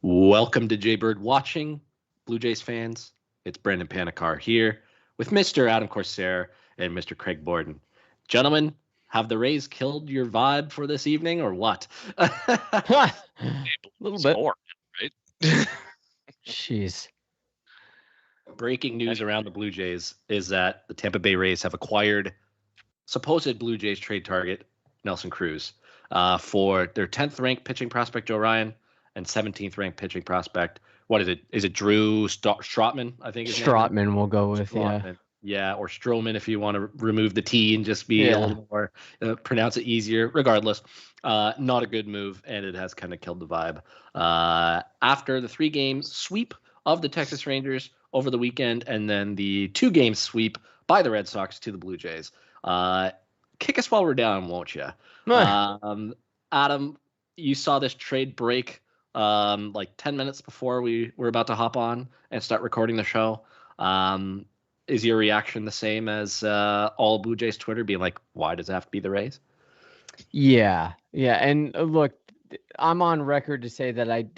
Welcome to Jaybird Watching, Blue Jays fans. It's Brandon Panikar here with Mr. Adam Corsair and Mr. Craig Borden. Gentlemen, have the Rays killed your vibe for this evening or what? A little bit. More, right? Jeez. Breaking news around the Blue Jays is that the Tampa Bay Rays have acquired supposed Blue Jays trade target Nelson Cruz for their 10th ranked pitching prospect Joe Ryan and 17th ranked pitching prospect. What is it? Is it Drew Strotman? I think his name is? Strotman we'll go with, Strotman. Yeah, or Stroman if you want to remove the T and just be a little more, pronounce it easier. Regardless, not a good move, and it has kind of killed the vibe. After the 3-game sweep of the Texas Rangers over the weekend, and then the 2-game sweep by the Red Sox to the Blue Jays. Kick us while we're down, won't you? Adam, you saw this trade break like 10 minutes before we were about to hop on and start recording the show. Is your reaction the same as all Blue Jays Twitter being like, why does it have to be the Rays? Yeah. And look, I'm on record to say that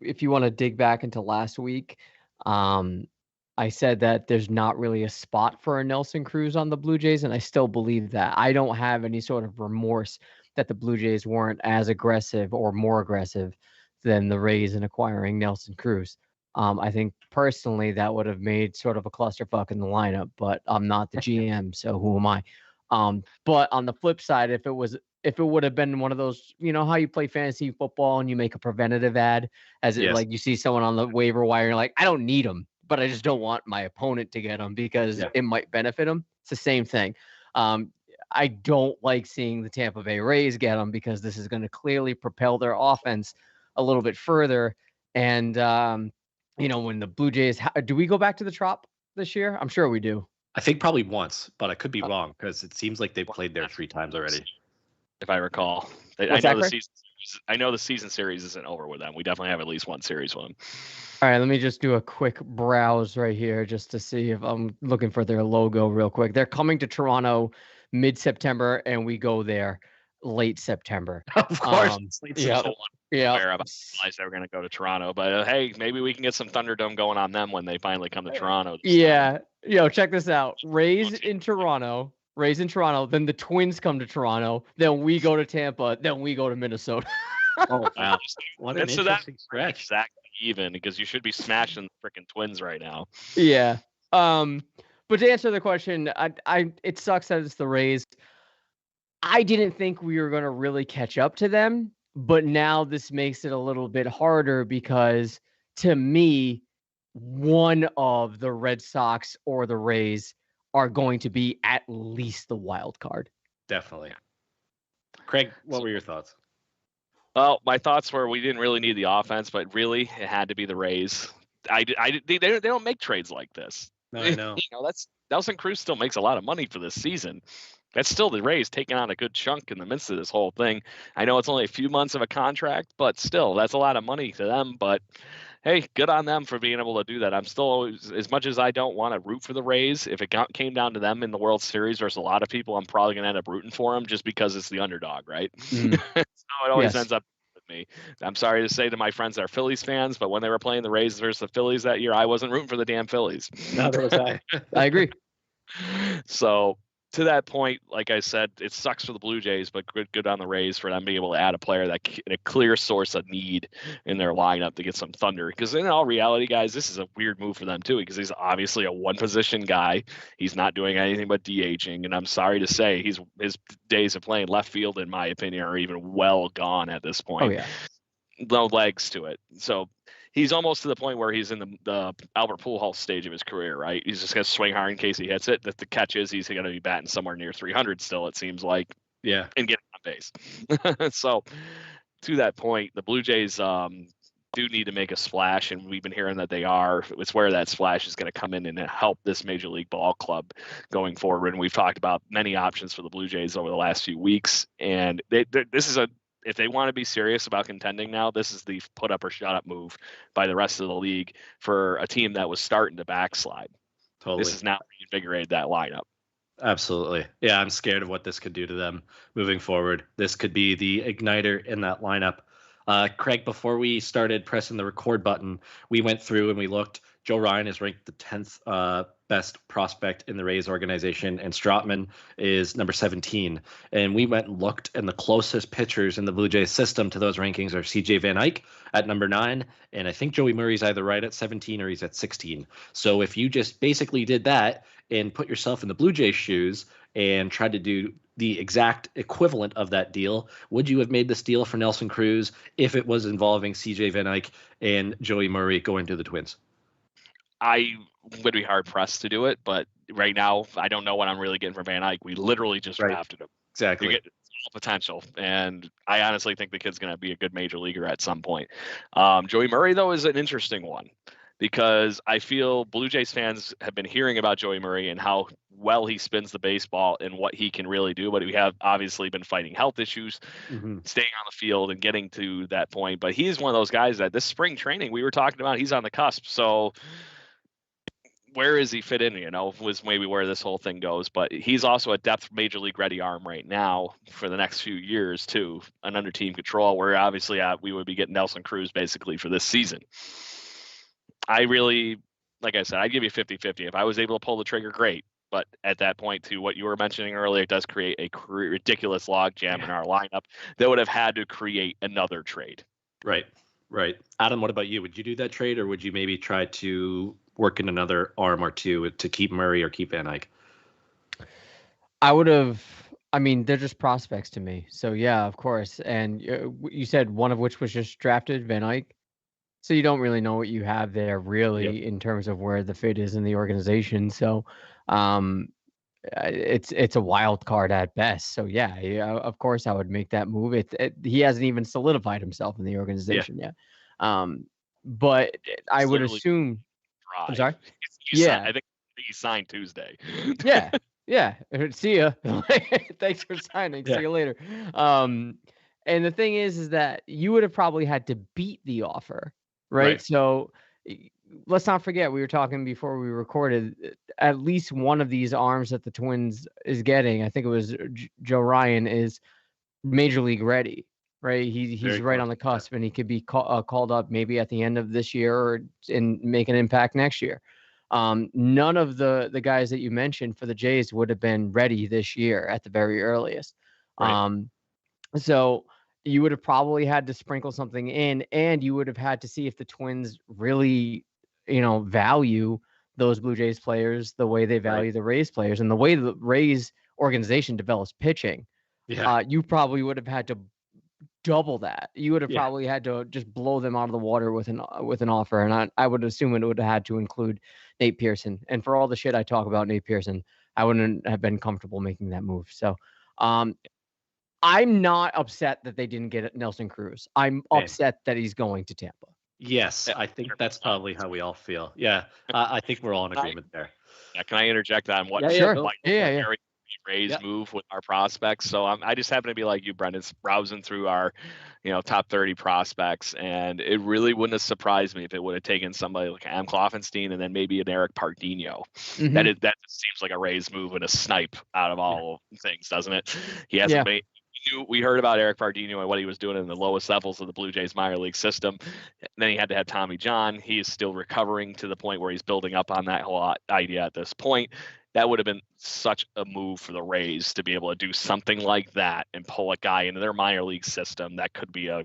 if you want to dig back into last week, I said that there's not really a spot for a Nelson Cruz on the Blue Jays, and I still believe that. I don't have any sort of remorse that the Blue Jays weren't as aggressive or more aggressive than the Rays in acquiring Nelson Cruz. I think personally that would have made sort of a clusterfuck in the lineup, but I'm not the GM, so who am I? But on the flip side, if it would have been one of those, you know how you play fantasy football and you make a preventative ad like you see someone on the waiver wire, and you're like, I don't need him, but I just don't want my opponent to get him because it might benefit him. It's the same thing. I don't like seeing the Tampa Bay Rays get him because this is going to clearly propel their offense a little bit further. And, when the Blue Jays, do we go back to the Trop this year? I'm sure we do. I think probably once, but I could be wrong because it seems like they've played there 3 times already. If I recall. I know the season series isn't over with them. We definitely have at least one series with them. All right, let me just do a quick browse right here just to see if I'm looking for their logo real quick. They're coming to Toronto mid-September, and we go there late September. Of course. Yeah. I realized they were going to go to Toronto, but hey, maybe we can get some Thunderdome going on them when they finally come to Toronto. Yeah. Check this out. Rays in Toronto. Then the Twins come to Toronto. Then we go to Tampa. Then we go to Minnesota. Oh, wow. What an interesting stretch. Exactly even, because you should be smashing the freaking Twins right now. Yeah. But to answer the question, it sucks that it's the Rays. I didn't think we were going to really catch up to them, but now this makes it a little bit harder because, to me, one of the Red Sox or the Rays are going to be at least the wild card. Definitely. Craig, what were your thoughts? Well, my thoughts were we didn't really need the offense, but really it had to be the Rays. They don't make trades like this. No, I know. That's Nelson Cruz still makes a lot of money for this season. That's still the Rays taking on a good chunk in the midst of this whole thing. I know it's only a few months of a contract, but still, that's a lot of money to them. But hey, good on them for being able to do that. I'm still always, as much as I don't want to root for the Rays, if it came down to them in the World Series versus a lot of people, I'm probably going to end up rooting for them just because it's the underdog, right? So it always ends up with me. I'm sorry to say to my friends that are Phillies fans, but when they were playing the Rays versus the Phillies that year, I wasn't rooting for the damn Phillies. Neither was I. I agree. So to that point, like I said, it sucks for the Blue Jays, but good on the Rays for them being able to add a player that a clear source of need in their lineup to get some thunder. Because in all reality, guys, this is a weird move for them too, because he's obviously a one-position guy. He's not doing anything but DHing, and I'm sorry to say, his days of playing left field, in my opinion, are even well gone at this point. Oh yeah, no legs to it. So he's almost to the point where he's in the Albert Pujols stage of his career, right? He's just going to swing hard in case he hits it. The catch is he's going to be batting somewhere near 300 still, it seems like. Yeah. And getting on base. So to that point, the Blue Jays do need to make a splash, and we've been hearing that they are. It's where that splash is going to come in and help this Major League Ball club going forward. And we've talked about many options for the Blue Jays over the last few weeks. And this is if they want to be serious about contending now, this is the put up or shut up move by the rest of the league for a team that was starting to backslide. Totally. This is now reinvigorated that lineup. Absolutely. Yeah, I'm scared of what this could do to them moving forward. This could be the igniter in that lineup. Craig, before we started pressing the record button, we went through and we looked. Joe Ryan is ranked the 10th best prospect in the Rays organization, and Strotman is number 17. And we went and looked, and the closest pitchers in the Blue Jays system to those rankings are CJ Van Eyck at number 9, and I think Joey Murray's either right at 17 or he's at 16. So if you just basically did that and put yourself in the Blue Jays' shoes and tried to do the exact equivalent of that deal, would you have made this deal for Nelson Cruz if it was involving CJ Van Eyck and Joey Murray going to the Twins? I would be hard pressed to do it, but right now I don't know what I'm really getting for Van Eyck. We literally just drafted him. Exactly. We get all potential, and I honestly think the kid's going to be a good major leaguer at some point. Joey Murray, though, is an interesting one because I feel Blue Jays fans have been hearing about Joey Murray and how well he spins the baseball and what he can really do. But we have obviously been fighting health issues, staying on the field and getting to that point. But he's one of those guys that this spring training we were talking about, he's on the cusp. So where is he fit in, was maybe where this whole thing goes. But he's also a depth major league ready arm right now for the next few years too, and under team control, where obviously we would be getting Nelson Cruz basically for this season. I really, like I said, I'd give you 50-50. If I was able to pull the trigger, great. But at that point, to what you were mentioning earlier, it does create a ridiculous logjam in our lineup that would have had to create another trade. Right. Adam, what about you? Would you do that trade, or would you maybe try to work in another arm or two to keep Murray or keep Van Eyck? I would have. I mean, they're just prospects to me. So yeah, of course. And you said one of which was just drafted, Van Eyck. So you don't really know what you have there, really, in terms of where the fit is in the organization. So, it's a wild card at best. So yeah, of course I would make that move. He hasn't even solidified himself in the organization yet. But I would assume. I'm sorry. I think he signed Tuesday. Yeah. See ya. Thanks for signing. See you later. And the thing is that you would have probably had to beat the offer, right? So let's not forget, we were talking before we recorded, at least one of these arms that the Twins is getting, I think it was Joe Ryan, is major league ready, right? He's right on the cusp, and he could be called up maybe at the end of this year and make an impact next year. None of the guys that you mentioned for the Jays would have been ready this year at the very earliest. So you would have probably had to sprinkle something in, and you would have had to see if the Twins really, value those Blue Jays players the way they value the Rays players, and the way the Rays organization develops pitching. You probably would have had to double that. You would have probably had to just blow them out of the water with an offer, and I would assume it would have had to include Nate Pearson. And for all the shit I talk about Nate Pearson, I wouldn't have been comfortable making that move. So, I'm not upset that they didn't get Nelson Cruz. I'm upset that he's going to Tampa. Yes, I think that's probably how we all feel. Yeah, I think we're all in agreement there. Yeah, can I interject on what? Sure. Rays move with our prospects. So I just happen to be like you, Brendan, browsing through our, top 30 prospects, and it really wouldn't have surprised me if it would have taken somebody like Am Kloffenstein and then maybe an Eric Pardinho. That seems like a Rays move and a snipe out of all things, doesn't it? He hasn't made. We heard about Eric Pardinho and what he was doing in the lowest levels of the Blue Jays minor league system. And then he had to have Tommy John. He is still recovering to the point where he's building up on that whole idea at this point. That would have been such a move for the Rays to be able to do something like that and pull a guy into their minor league system that could be a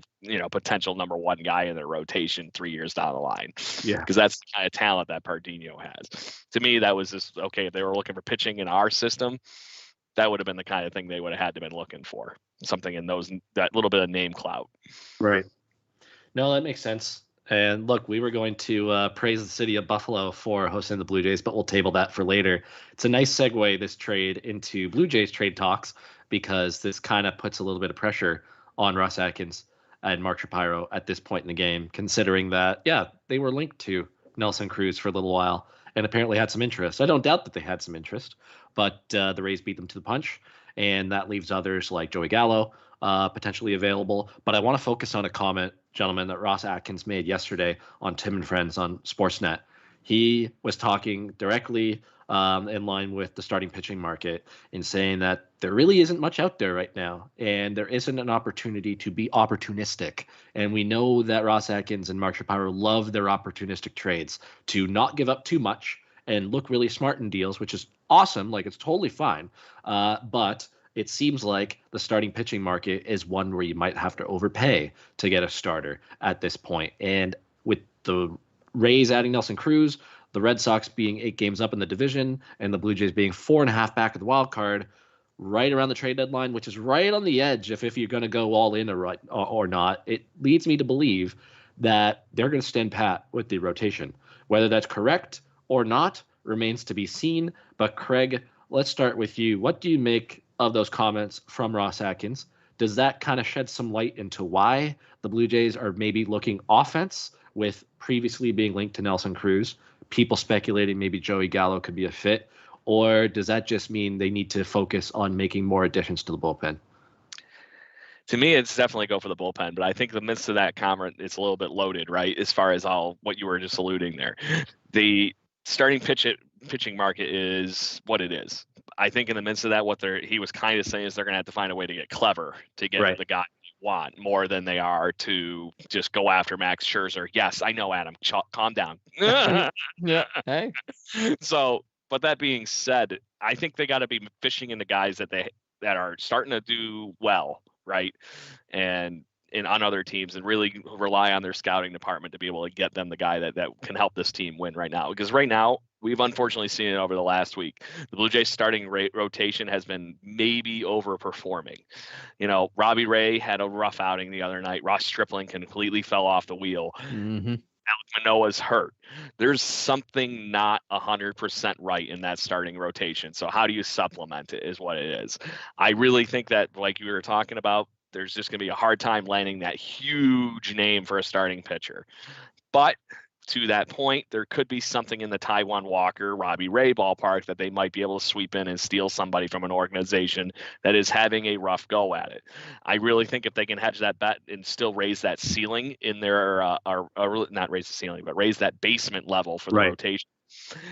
potential number one guy in their rotation 3 years down the line. Yeah, because that's the kind of talent that Pardinho has. To me, that was just okay. If they were looking for pitching in our system, that would have been the kind of thing they would have had to been looking for. Something in that little bit of name clout. Right. No, that makes sense. And look, we were going to praise the city of Buffalo for hosting the Blue Jays, but we'll table that for later. It's a nice segue, this trade, into Blue Jays trade talks, because this kind of puts a little bit of pressure on Ross Atkins and Mark Shapiro at this point in the game, considering that, they were linked to Nelson Cruz for a little while and apparently had some interest. I don't doubt that they had some interest, but the Rays beat them to the punch, and that leaves others like Joey Gallo potentially available. But I want to focus on a comment, gentlemen, that Ross Atkins made yesterday on Tim and Friends on Sportsnet. He was talking directly in line with the starting pitching market and saying that there really isn't much out there right now, and there isn't an opportunity to be opportunistic. And we know that Ross Atkins and Mark Shapiro love their opportunistic trades, to not give up too much and look really smart in deals, which is awesome. Like, it's totally fine. But it seems like the starting pitching market is one where you might have to overpay to get a starter at this point. And with the Rays adding Nelson Cruz, the Red Sox being 8 games up in the division, and the Blue Jays being 4.5 back at the wild card, right around the trade deadline, which is right on the edge if you're going to go all in or not, it leads me to believe that they're going to stand pat with the rotation. Whether that's correct or not remains to be seen. But Craig, let's start with you. What do you make of those comments from Ross Atkins? Does that kind of shed some light into why the Blue Jays are maybe looking offense, with previously being linked to Nelson Cruz, people speculating maybe Joey Gallo could be a fit? Or does that just mean they need to focus on making more additions to the bullpen? To me, it's definitely go for the bullpen, but I think the midst of that comment, it's a little bit loaded, right? As far as what you were just alluding there. The starting pitching market is what it is. I think in the midst of that, he was kind of saying is they're going to have to find a way to get clever to get the guy you want, more than they are to just go after Max Scherzer. Yes, I know, Adam. Calm down. Yeah. Hey. So, but that being said, I think they got to be fishing into guys that are starting to do well, right? And on other teams, and really rely on their scouting department to be able to get them the guy that can help this team win right now. Because right now, we've unfortunately seen it over the last week. The Blue Jays starting rotation has been maybe overperforming. Robbie Ray had a rough outing the other night. Ross Stripling completely fell off the wheel. Mm-hmm. Alek Manoah's hurt. There's something not 100% right in that starting rotation. So how do you supplement it is what it is. I really think that, like you were talking about, there's just going to be a hard time landing that huge name for a starting pitcher. But to that point, there could be something in the Taijuan Walker, Robbie Ray ballpark that they might be able to sweep in and steal somebody from an organization that is having a rough go at it. I really think if they can hedge that bet and still raise that ceiling in their, not raise the ceiling, but raise that basement level for the rotation,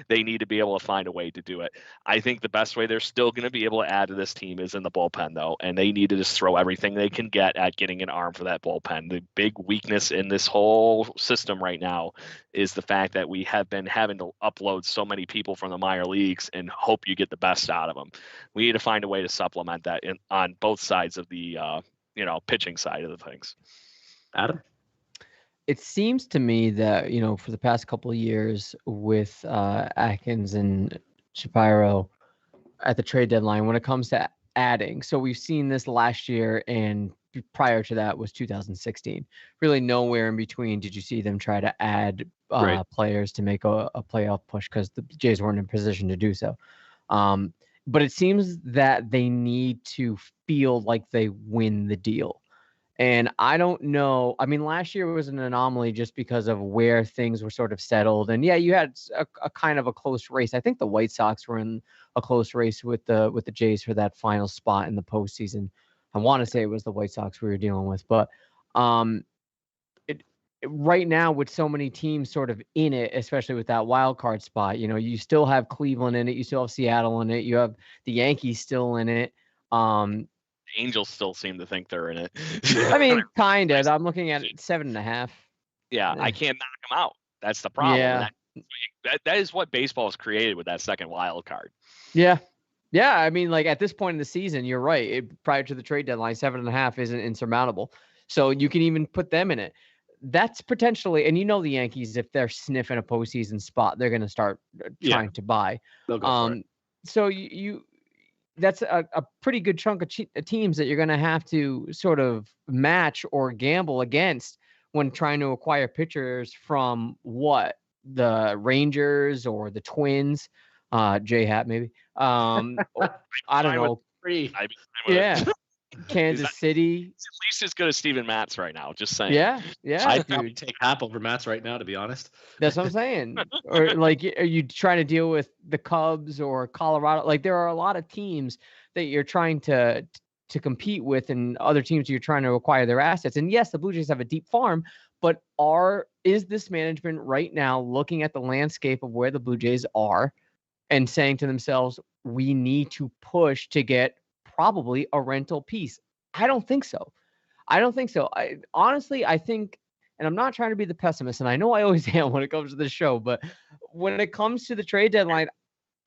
they need to be able to find a way to do it. I think the best way they're still going to be able to add to this team is in the bullpen, though, and they need to just throw everything they can get at getting an arm for that bullpen. The big weakness in this whole system right now is the fact that we have been having to upload so many people from the minor leagues and hope you get the best out of them. We need to find a way to supplement that on both sides of the pitching side of the things. Adam? It seems to me that, for the past couple of years with Atkins and Shapiro at the trade deadline, when it comes to adding, so we've seen this last year, and prior to that was 2016. Really nowhere in between did you see them try to add players to make a playoff push, because the Jays weren't in position to do so. But it seems that they need to feel like they win the deal. And I don't know. I mean, last year was an anomaly just because of where things were sort of settled. And yeah, you had a kind of a close race. I think the White Sox were in a close race with the Jays for that final spot in the postseason. I want to say it was the White Sox we were dealing with, but right now with so many teams sort of in it, especially with that wild card spot, you still have Cleveland in it, you still have Seattle in it, you have the Yankees still in it. Angels still seem to think they're in it. I mean, kind of. I'm looking at it 7.5. Yeah, I can't knock them out. That's the problem. Yeah. That is what baseball has created with that second wild card. Yeah. Yeah. I mean, like at this point in the season, you're right. Prior to the trade deadline, 7.5 isn't insurmountable. So you can even put them in it. That's potentially, and the Yankees, if they're sniffing a postseason spot, they're going to start trying to buy. They'll go for it. So that's a pretty good chunk of teams that you're going to have to sort of match or gamble against when trying to acquire pitchers from the Rangers or the Twins, J-Hat maybe. I don't know. Yeah. Kansas City. It's at least as good as Steven Matz right now. Just saying. Yeah. I'd probably take Happ over Matz right now, to be honest. That's what I'm saying. Or like, are you trying to deal with the Cubs or Colorado? Like, there are a lot of teams that you're trying to compete with, and other teams you're trying to acquire their assets. And yes, the Blue Jays have a deep farm, But is this management right now looking at the landscape of where the Blue Jays are and saying to themselves, we need to push to get probably a rental piece? I don't think so. Honestly, I think, and I'm not trying to be the pessimist, and I know I always am when it comes to this show, but when it comes to the trade deadline,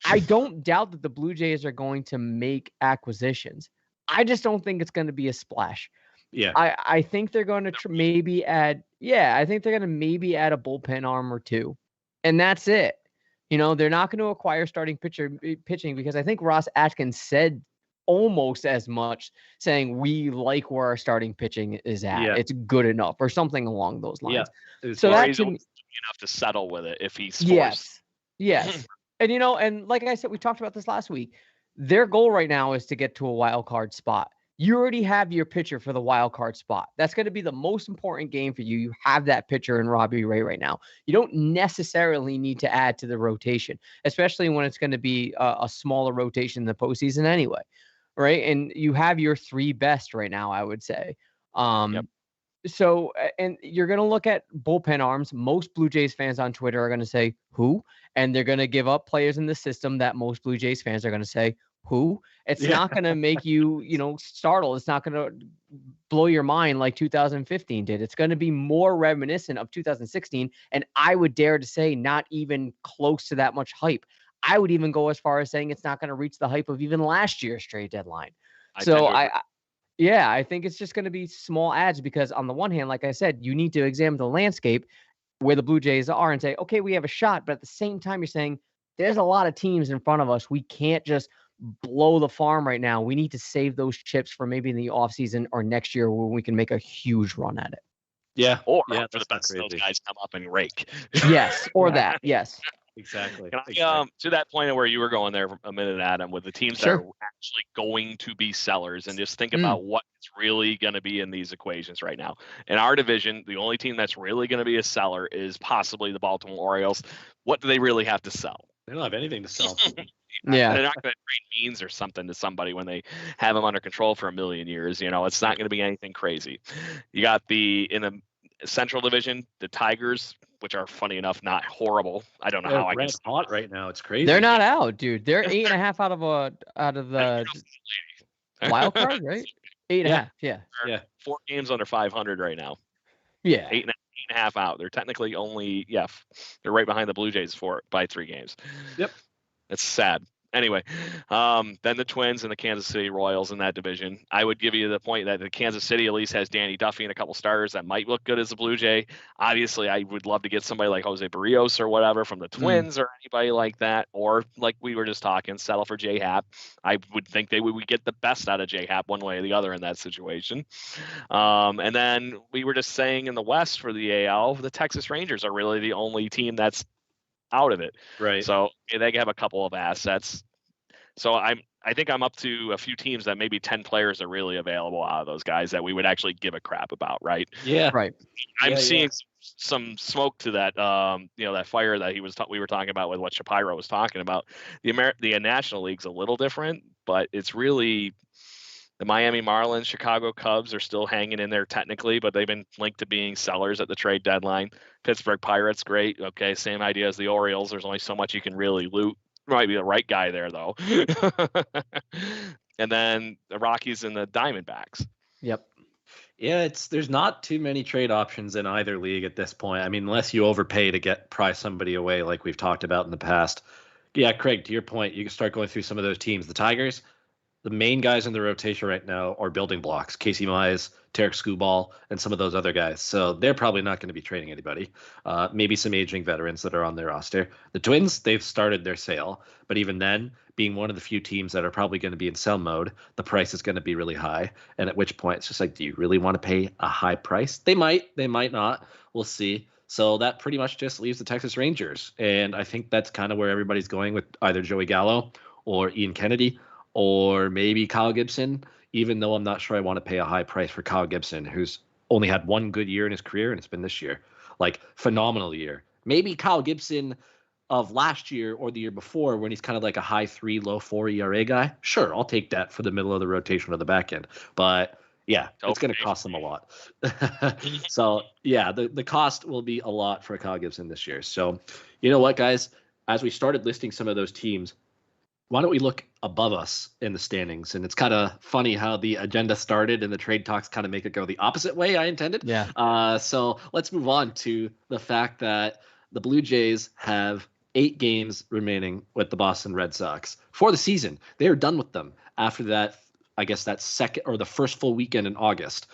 I don't doubt that the Blue Jays are going to make acquisitions. I just don't think it's going to be a splash. Yeah. I think they're going to maybe add, I think they're going to maybe add a bullpen arm or two, and that's it. They're not going to acquire starting pitching because I think Ross Atkins said almost as much, saying we like where our starting pitching is at. Yeah. It's good enough or something along those lines. Yeah. So that's enough to settle with it if he's forced. Yes. And and like I said, we talked about this last week. Their goal right now is to get to a wild card spot. You already have your pitcher for the wild card spot. That's going to be the most important game for you. You have that pitcher in Robbie Ray right now. You don't necessarily need to add to the rotation, especially when it's going to be a smaller rotation in the postseason anyway, right? And you have your three best right now, I would say. Yep. So, and you're going to look at bullpen arms. Most Blue Jays fans on Twitter are going to say, who? And they're going to give up players in the system that most Blue Jays fans are going to say, who? It's not going to make you, startle. It's not going to blow your mind like 2015 did. It's going to be more reminiscent of 2016. And I would dare to say not even close to that much hype. I would even go as far as saying it's not going to reach the hype of even last year's trade deadline. I think it's just going to be small adds because on the one hand, like I said, you need to examine the landscape where the Blue Jays are and say, okay, we have a shot. But at the same time, you're saying there's a lot of teams in front of us. We can't just blow the farm right now. We need to save those chips for maybe in the offseason or next year when we can make a huge run at it. Yeah. Or for the best those guys come up and rake. Yes. Or that. Yes. Exactly. To that point of where you were going there for a minute, Adam, with the teams that are actually going to be sellers, and just think about what's really going to be in these equations right now. In our division, the only team that's really going to be a seller is possibly the Baltimore Orioles. What do they really have to sell? They don't have anything to sell. Yeah. They're not going to trade Means or something to somebody when they have them under control for a million years. It's not going to be anything crazy. You got in the Central Division, the Tigers, which are funny enough not horrible. I don't know how I red hot right now. It's crazy. They're not out, dude. They're 8.5 out of the wild card, right? 8.5. Yeah. 4 games under 500 right now. Yeah. 8.5 out. They're technically only they're right behind the Blue Jays by 3 games. Yep. It's sad. Anyway, then the Twins and the Kansas City Royals in that division. I would give you the point that the Kansas City at least has Danny Duffy and a couple starters that might look good as a Blue Jay. Obviously, I would love to get somebody like Jose Barrios or whatever from the Twins or anybody like that. Or like we were just talking, settle for J-Happ. I would think they would get the best out of J-Happ one way or the other in that situation. And then we were just saying in the West for the AL, the Texas Rangers are really the only team that's out of it. Right. So they have a couple of assets. So I think I'm up to a few teams that maybe 10 players are really available out of those guys that we would actually give a crap about, right? Yeah. Right. I'm seeing some smoke to that, that fire that we were talking about with what Shapiro was talking about. The National League's a little different, but it's really the Miami Marlins, Chicago Cubs are still hanging in there technically, but they've been linked to being sellers at the trade deadline. Pittsburgh Pirates, great. Okay, same idea as the Orioles. There's only so much you can really loot. Might be the right guy there, though. And then the Rockies and the Diamondbacks. Yep. Yeah, there's not too many trade options in either league at this point. I mean, unless you overpay to prize somebody away like we've talked about in the past. Yeah, Craig, to your point, you can start going through some of those teams. The Tigers, the main guys in the rotation right now are building blocks. Casey Mize, Tarek Skubal, and some of those other guys. So they're probably not going to be trading anybody. Maybe some aging veterans that are on their roster. The Twins, they've started their sale. But even then, being one of the few teams that are probably going to be in sell mode, the price is going to be really high. And at which point, it's just like, do you really want to pay a high price? They might not. We'll see. So that pretty much just leaves the Texas Rangers. And I think that's kind of where everybody's going with either Joey Gallo or Ian Kennedy, or maybe Kyle Gibson, even though I'm not sure I want to pay a high price for Kyle Gibson, who's only had one good year in his career, and it's been this year. Like, phenomenal year. Maybe Kyle Gibson of last year or the year before, when he's kind of like a high 3, low 4 ERA guy. Sure, I'll take that for the middle of the rotation or the back end. But Yeah, it's going to cost them a lot. So, yeah, the cost will be a lot for Kyle Gibson this year. So, you know what, guys? As we started listing some of those teams, why don't we look above us in the standings? And it's kind of funny how the agenda started and the trade talks kind of make it go the opposite way I intended. Yeah. So let's move on to the fact that the Blue Jays have 8 games remaining with the Boston Red Sox for the season. They are done with them after that. I guess that second or the first full weekend in August,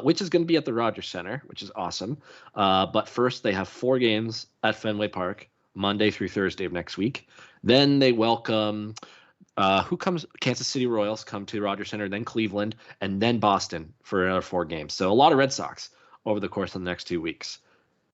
which is going to be at the Rogers Center, which is awesome. But first, they have 4 games at Fenway Park, Monday through Thursday of next week. Then they welcome who comes? Kansas City Royals come to Rogers Center, then Cleveland, and then Boston for another 4 games. So a lot of Red Sox over the course of the next 2 weeks.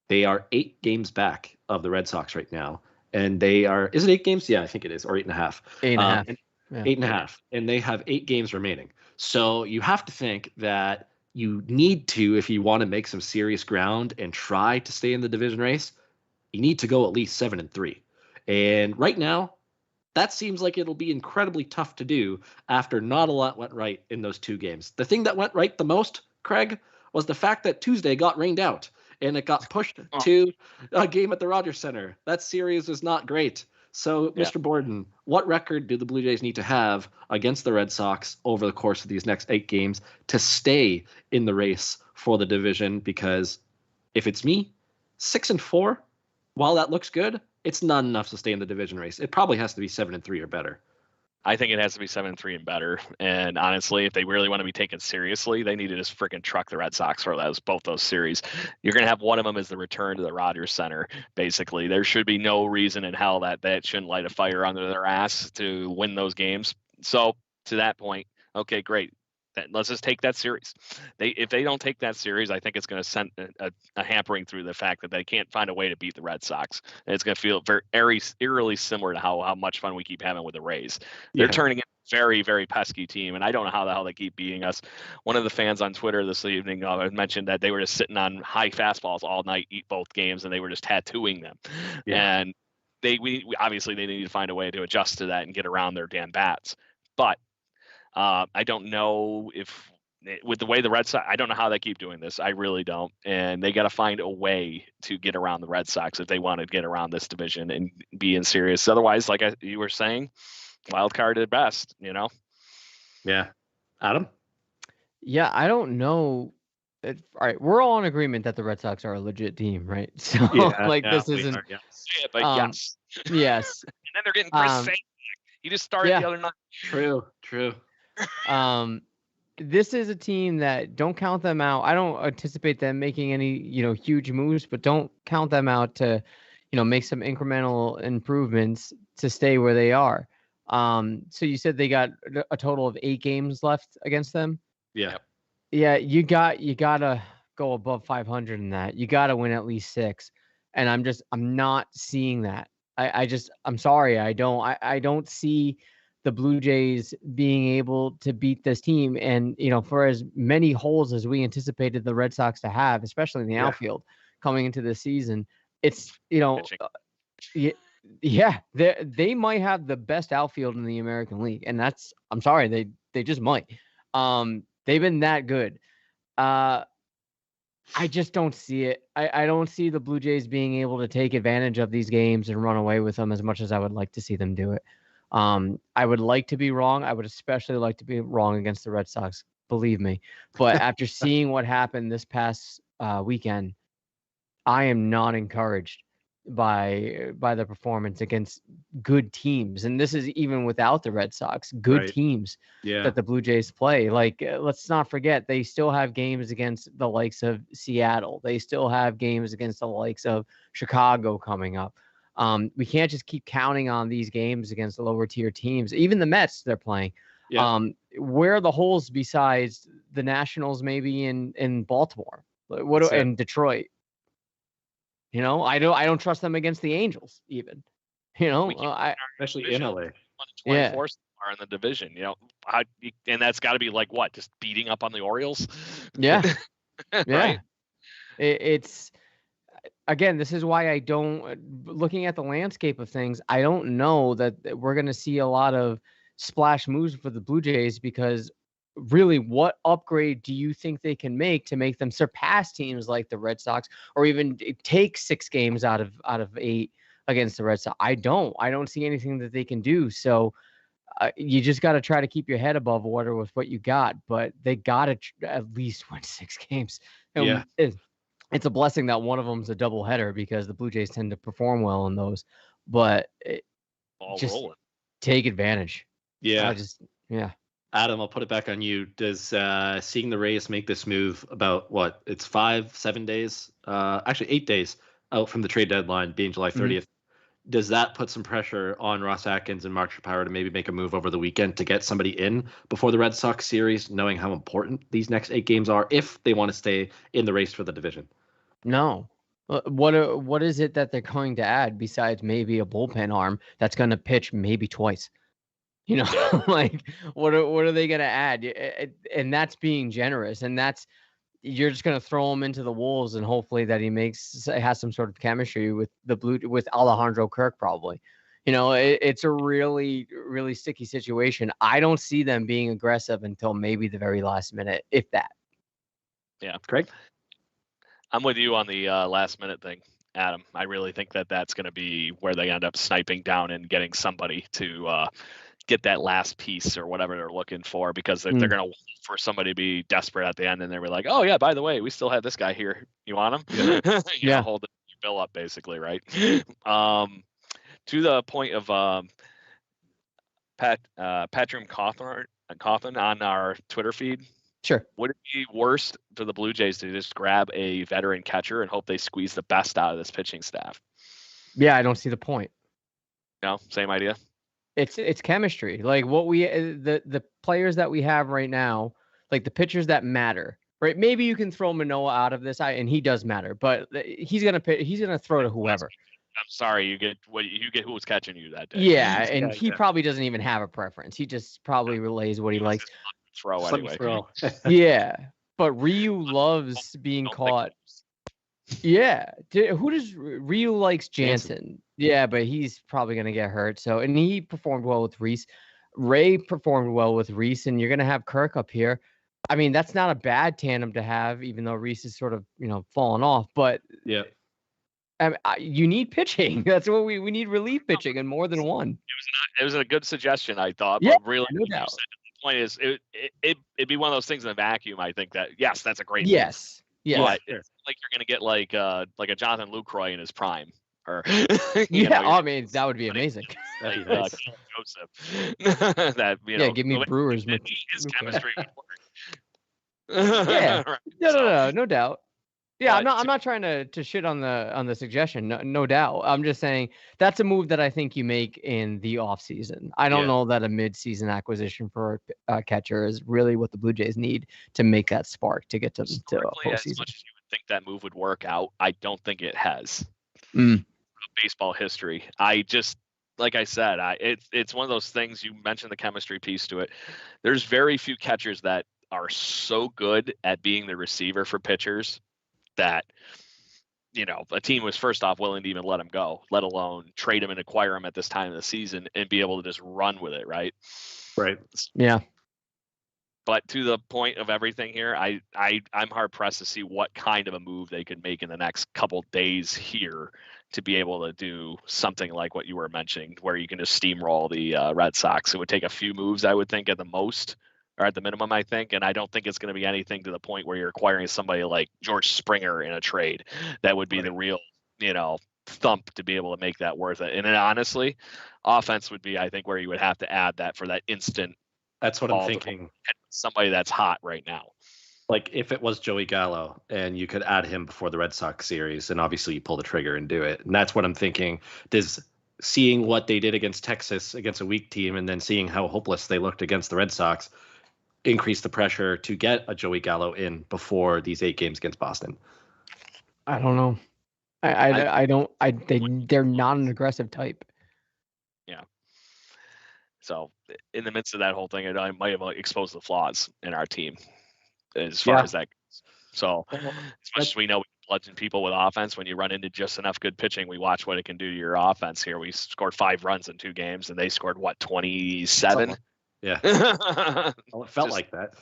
They are 8 games back of the Red Sox right now, and they are. Is it 8 games? Yeah, I think it is, or 8.5. 8.5. Yeah. 8.5, and they have 8 games remaining. So you have to think that you need to, if you want to make some serious ground and try to stay in the division race, you need to go at least 7-3. And right now, that seems like it'll be incredibly tough to do after not a lot went right in those 2 games. The thing that went right the most, Craig, was the fact that Tuesday got rained out and it got pushed to a game at the Rogers Center. That series was not great. So, Mr. Borden, what record do the Blue Jays need to have against the Red Sox over the course of these next 8 games to stay in the race for the division? Because if it's me, 6-4, while that looks good, it's not enough to stay in the division race. It probably has to be 7-3 or better. I think it has to be 7-3 and better. And honestly, if they really want to be taken seriously, they need to just freaking truck the Red Sox for both those series. You're going to have one of them as the return to the Rogers Center. Basically, there should be no reason in hell that shouldn't light a fire under their ass to win those games. So to that point, okay, great. Let's just take that series. If they don't take that series, I think it's going to send a hampering through the fact that they can't find a way to beat the Red Sox. And it's going to feel very eerily similar to how much fun we keep having with the Rays. They're turning into a very, very pesky team, and I don't know how the hell they keep beating us. One of the fans on Twitter this evening mentioned that they were just sitting on high fastballs all night, eat both games, and they were just tattooing them. Yeah. And we obviously they need to find a way to adjust to that and get around their damn bats. But I don't know if with the way the Red Sox, I don't know how they keep doing this. I really don't. And they got to find a way to get around the Red Sox if they want to get around this division and be in serious. Otherwise, like you were saying, wild card at best, Yeah. Adam? Yeah, I don't know. All right, we're all in agreement that the Red Sox are a legit team, right? So this isn't. Yeah, but yes. Yes. And then they're getting Chris Sale. He just started the other night. True. This is a team that don't count them out. I don't anticipate them making any, huge moves, but don't count them out to, make some incremental improvements to stay where they are. So you said they got a total of 8 games left against them. Yeah. Yeah. You gotta go above 500 in that. You gotta win at least 6. And I'm not seeing that. I'm sorry. I don't see the Blue Jays being able to beat this team. And, for as many holes as we anticipated the Red Sox to have, especially in the outfield coming into this season, it's, they might have the best outfield in the American League. And I'm sorry, they just might. They've been that good. I just don't see it. I don't see the Blue Jays being able to take advantage of these games and run away with them as much as I would like to see them do it. I would like to be wrong. I would especially like to be wrong against the Red Sox, believe me. But after seeing what happened this past weekend, I am not encouraged by the performance against good teams. And this is even without the Red Sox, good teams that the Blue Jays play. Let's not forget, they still have games against the likes of Seattle. They still have games against the likes of Chicago coming up. We can't just keep counting on these games against the lower tier teams. Even the Mets they're playing. Yeah. Where are the holes besides the Nationals, maybe in Baltimore? And Detroit? I don't trust them against the Angels even. Especially in LA. 24 are in the division. And that's got to be like what? Just beating up on the Orioles? Yeah. Right? Yeah. It's. Again, this is why I don't, looking at the landscape of things, I don't know that we're going to see a lot of splash moves for the Blue Jays because really, what upgrade do you think they can make to make them surpass teams like the Red Sox, or even take 6 games out of 8 against the Red Sox? I don't see anything that they can do. So you just got to try to keep your head above water with what you got, but they got to at least win 6 games. And Yeah. it's a blessing that one of them's a doubleheader, because the Blue Jays tend to perform well in those. But just rolling. Take advantage. Yeah. Yeah. Adam, I'll put it back on you. Does seeing the Rays make this move about what? It's 7 days, actually 8 days out from the trade deadline, being July 30th. Does that put some pressure on Ross Atkins and Mark Shapiro to maybe make a move over the weekend to get somebody in before the Red Sox series, knowing how important these next 8 games are if they want to stay in the race for the division? No. What is it that they're going to add besides maybe a bullpen arm that's going to pitch maybe twice? You know, like what are they going to add? And that's being generous, and you're just going to throw him into the wolves and hopefully that he has some sort of chemistry with with Alejandro Kirk probably. You know, it's a really, really sticky situation. I don't see them being aggressive until maybe the very last minute, if that. Yeah. Craig? I'm with you on the last minute thing, Adam. I really think that that's going to be where they end up sniping down and getting somebody to get that last piece or whatever they're looking for, because they're going to wait for somebody to be desperate at the end, and they're like, oh yeah, by the way, we still have this guy here. You want him? Yeah. Hold the bill up, basically, right? To the point of Patrick Cawthon on our Twitter feed. Sure. Would it be worse for the Blue Jays to just grab a veteran catcher and hope they squeeze the best out of this pitching staff? Yeah, I don't see the point. No, same idea. It's chemistry. Like what the players that we have right now, like the pitchers that matter, right? Maybe you can throw Manoah out of this, and he does matter, but he's gonna throw to whoever. I'm sorry, you get who was catching you that day. Yeah, and he probably doesn't even have a preference. He just probably relays what he likes. Throw anyway. Yeah, but Ryu loves being caught. Yeah, who does Ryu likes? Jansen. Yeah, but he's probably gonna get hurt. So, and he performed well with Reese. Ray performed well with Reese, and you're gonna have Kirk up here. I mean, that's not a bad tandem to have, even though Reese is sort of fallen off. But yeah, you need pitching. That's what we need, relief pitching, and more than one. It was a good suggestion, I thought. Yeah, but really, no doubt. The point is, it'd be one of those things in a vacuum. I think that that's a great. Yes. Yeah, like you're gonna get like a Jonathan Lucroy in his prime, or I mean that would be amazing. Joseph. Give me Brewers. His chemistry would work. Yeah, no doubt. Yeah, I'm not trying to shit on the suggestion. No doubt. I'm just saying that's a move that I think you make in the off season. I don't know that a mid-season acquisition for a catcher is really what the Blue Jays need to make that spark to get to postseason. As much as you would think that move would work out, I don't think it has. Baseball history. I just, like I said, it's one of those things. You mentioned the chemistry piece to it. There's very few catchers that are so good at being the receiver for pitchers that a team was first off willing to even let him go, let alone trade him and acquire him at this time of the season and be able to just run with it, right? Yeah. But to the point of everything here, I'm hard pressed to see what kind of a move they could make in the next couple days here to be able to do something like what you were mentioning, where you can just steamroll the Red Sox. It would take a few moves, I would think, at the most, or at the minimum, I think. And I don't think it's going to be anything to the point where you're acquiring somebody like George Springer in a trade. That would be the real, thump to be able to make that worth it. And then honestly, offense would be, I think, where you would have to add that for that instant. That's what I'm thinking. Somebody that's hot right now. Like if it was Joey Gallo and you could add him before the Red Sox series, and obviously you pull the trigger and do it. And that's what I'm thinking. Seeing what they did against Texas, against a weak team, and then seeing how hopeless they looked against the Red Sox, increase the pressure to get a Joey Gallo in before these 8 games against Boston? I don't know. They're not an aggressive type. Yeah. So in the midst of that whole thing, I might have exposed the flaws in our team as far as that goes. So as much as we know we bludgeon people with offense, when you run into just enough good pitching, we watch what it can do to your offense here. We scored 5 runs in 2 games, and they scored 27? Yeah. Well, it felt like that.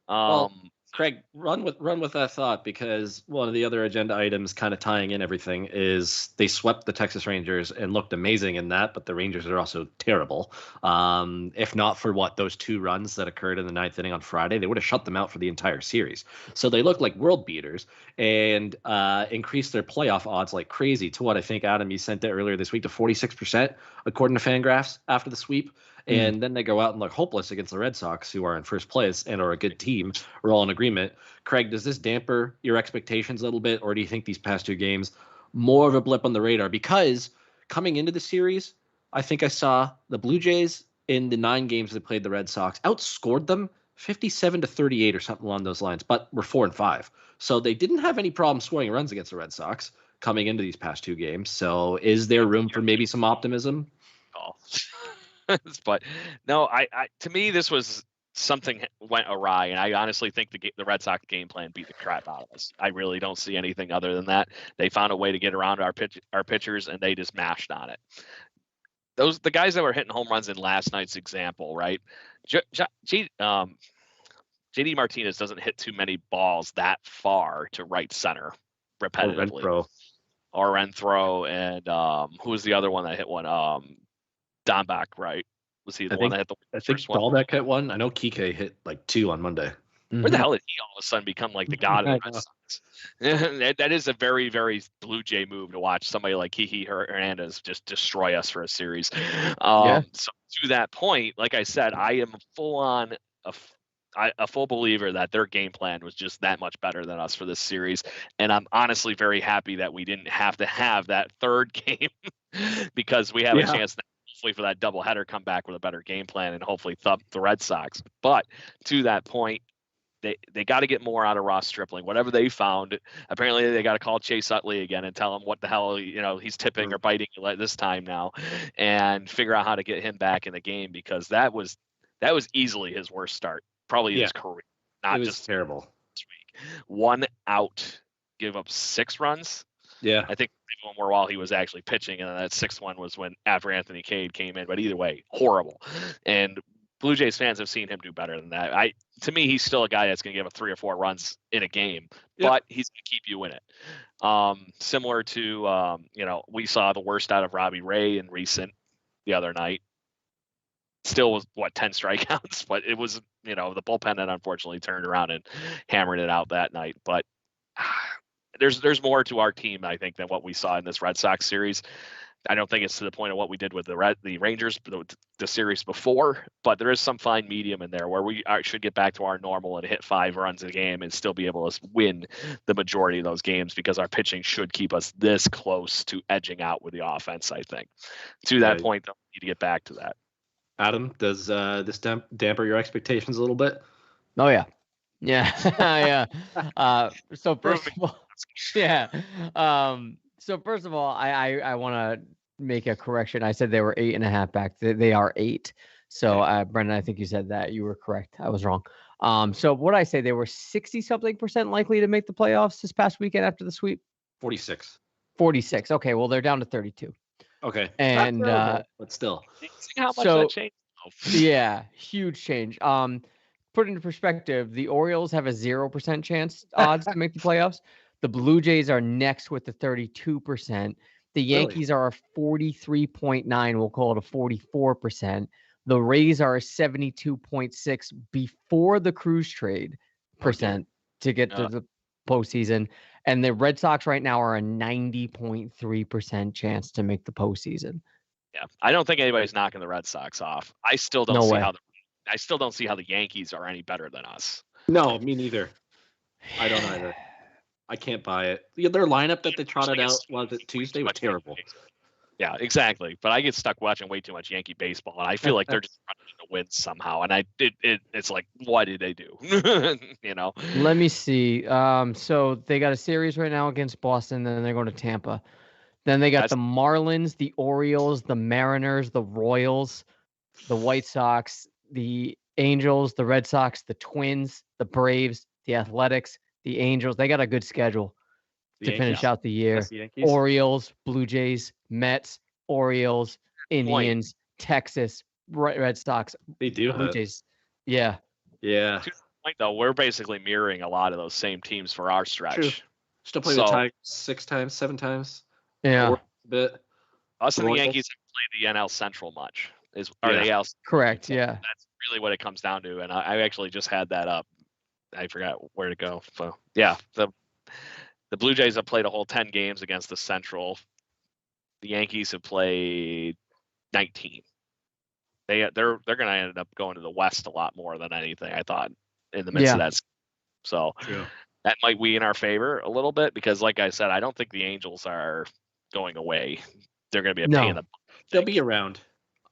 Well, Craig, run with that thought, because one of the other agenda items kind of tying in everything is they swept the Texas Rangers and looked amazing in that, but the Rangers are also terrible. If not for those 2 runs that occurred in the 9th inning on Friday, they would have shut them out for the entire series. So they look like world beaters and increased their playoff odds like crazy to what I think, Adam, you sent it earlier this week, to 46%, according to Fangraphs, after the sweep. And then they go out and look hopeless against the Red Sox, who are in first place and are a good team. We're all in agreement. Craig, does this damper your expectations a little bit, or do you think these past 2 games more of a blip on the radar? Because coming into the series, I think I saw the Blue Jays in the 9 games they played the Red Sox outscored them 57-38 or something along those lines, but were 4-5. So they didn't have any problem scoring runs against the Red Sox coming into these past 2 games. So is there room for maybe some optimism? Oh. But no, I to me, this was something went awry, and I honestly think the Red Sox game plan beat the crap out of us. I really don't see anything other than that. They found a way to get around our pitchers, and they just mashed on it. The guys that were hitting home runs in last night's example, right? JD Martinez doesn't hit too many balls that far to right center repetitively. Or Renfroe, and who was the other one that hit one? Donbach, right? Was he the one that hit the first one? I think Dalbec hit one. I know Kike hit like 2 on Monday. Where the hell did he all of a sudden become like the god of the Red Sox? That is a very, very Blue Jay move to watch somebody like Kike Hernandez just destroy us for a series. So to that point, like I said, I am a full believer that their game plan was just that much better than us for this series. And I'm honestly very happy that we didn't have to have that 3rd game because we have a chance now, hopefully, for that doubleheader, come back with a better game plan and hopefully thump the Red Sox. But to that point, they got to get more out of Ross Stripling. Whatever they found, apparently they got to call Chase Utley again and tell him what the hell he's tipping or biting this time now, and figure out how to get him back in the game, because that was easily his worst start probably in his career. It was just terrible. 1 out, give up 6 runs. Yeah, I think one were while he was actually pitching, and then that 6th one was when after Anthony Cade came in. But either way, horrible. And Blue Jays fans have seen him do better than that. To me, he's still a guy that's going to give up 3 or 4 runs in a game, but he's going to keep you in it. Similar to we saw the worst out of Robbie Ray in recent the other night. Still was 10 strikeouts, but it was the bullpen that unfortunately turned around and hammered it out that night. But there's more to our team, I think, than what we saw in this Red Sox series. I don't think it's to the point of what we did with the Rangers, the series before, but there is some fine medium in there where we should get back to our normal and hit 5 runs a game and still be able to win the majority of those games, because our pitching should keep us this close to edging out with the offense, I think. To that point, though, we need to get back to that. Adam, does this damper your expectations a little bit? Oh, yeah. Yeah. So first of all, so first of all, I want to make a correction. I said they were 8.5 back. They are 8. So Brendan, I think you said that. You were correct. I was wrong. So what I say, they were 60-something% likely to make the playoffs this past weekend after the sweep. 46. Okay, well, they're down to 32. Okay. And but still, how much that changed? Yeah, huge change. Put into perspective, the Orioles have a 0% chance odds to make the playoffs. The Blue Jays are next with the 32%. The Yankees are a 43.9. We'll call it a 44%. The Rays are a 72.6 before the Cruz trade percent to get to the postseason. And the Red Sox right now are a 90.3% chance to make the postseason. Yeah, I don't think anybody's knocking the Red Sox off. I still don't see how the Yankees are any better than us. No, me neither. I don't either. I can't buy it. Their lineup that they trotted out Tuesday was terrible. Yeah, exactly. But I get stuck watching way too much Yankee baseball, and I feel like they're just running to win somehow. And it's like, what did they do? Let me see. So they got a series right now against Boston, then they're going to Tampa. Then they got the Marlins, the Orioles, the Mariners, the Royals, the White Sox, the Angels, the Red Sox, the Twins, the Braves, the Athletics, the Angels. They got a good schedule to finish out the year. Orioles, Blue Jays, Mets, Orioles, Indians, Texas, Red Sox. They do. Blue Jays. Yeah. Yeah. To the point, though, we're basically mirroring a lot of those same teams for our stretch. True. Still play the Tigers 6 times, 7 times. Yeah. A bit. Us and the Yankees haven't played the NL Central much. The AL. Correct. Yeah. That's really what it comes down to. And I actually just had that up. I forgot where to go. So yeah, the Blue Jays have played a whole 10 games against the Central. The Yankees have played 19. They're going to end up going to the West a lot more than anything, I thought, in the midst of that. So that might be in our favor a little bit because, like I said, I don't think the Angels are going away. They're going to be a pain in the butt. They'll be around.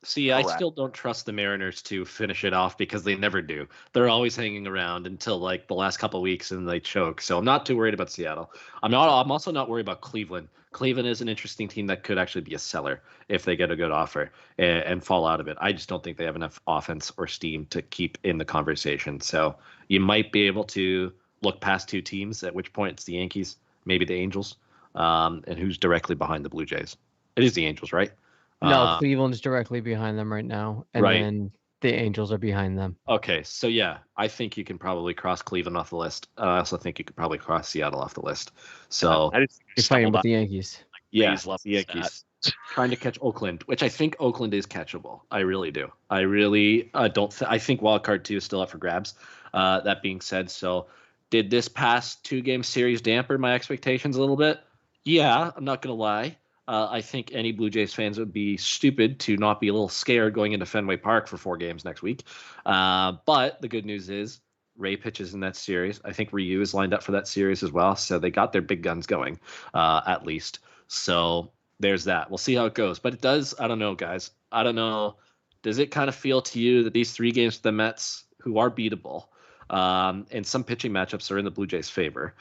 See, Correct. I still don't trust the Mariners to finish it off because they never do. They're always hanging around until like the last couple of weeks and they choke. So I'm not too worried about Seattle. I'm also not worried about Cleveland. Cleveland is an interesting team that could actually be a seller if they get a good offer and fall out of it. I just don't think they have enough offense or steam to keep in the conversation. So you might be able to look past 2 teams, at which point it's the Yankees, maybe the Angels, and who's directly behind the Blue Jays. It is the Angels, right? No, Cleveland's directly behind them right now, and then the Angels are behind them. Okay, so yeah, I think you can probably cross Cleveland off the list. I also think you could probably cross Seattle off the list. So you're fighting with the Yankees. Yeah, the Yankees trying to catch Oakland, which I think Oakland is catchable. I really do. I really don't. I think wild card 2 is still up for grabs. That being said, so did this past 2-game series damper my expectations a little bit? Yeah, I'm not gonna lie. I think any Blue Jays fans would be stupid to not be a little scared going into Fenway Park for 4 games next week. But the good news is Ray pitches in that series. I think Ryu is lined up for that series as well. So they got their big guns going, at least. So there's that. We'll see how it goes. But it does, I don't know, guys. I don't know. Does it kind of feel to you that these 3 games to the Mets, who are beatable, and some pitching matchups are in the Blue Jays' favor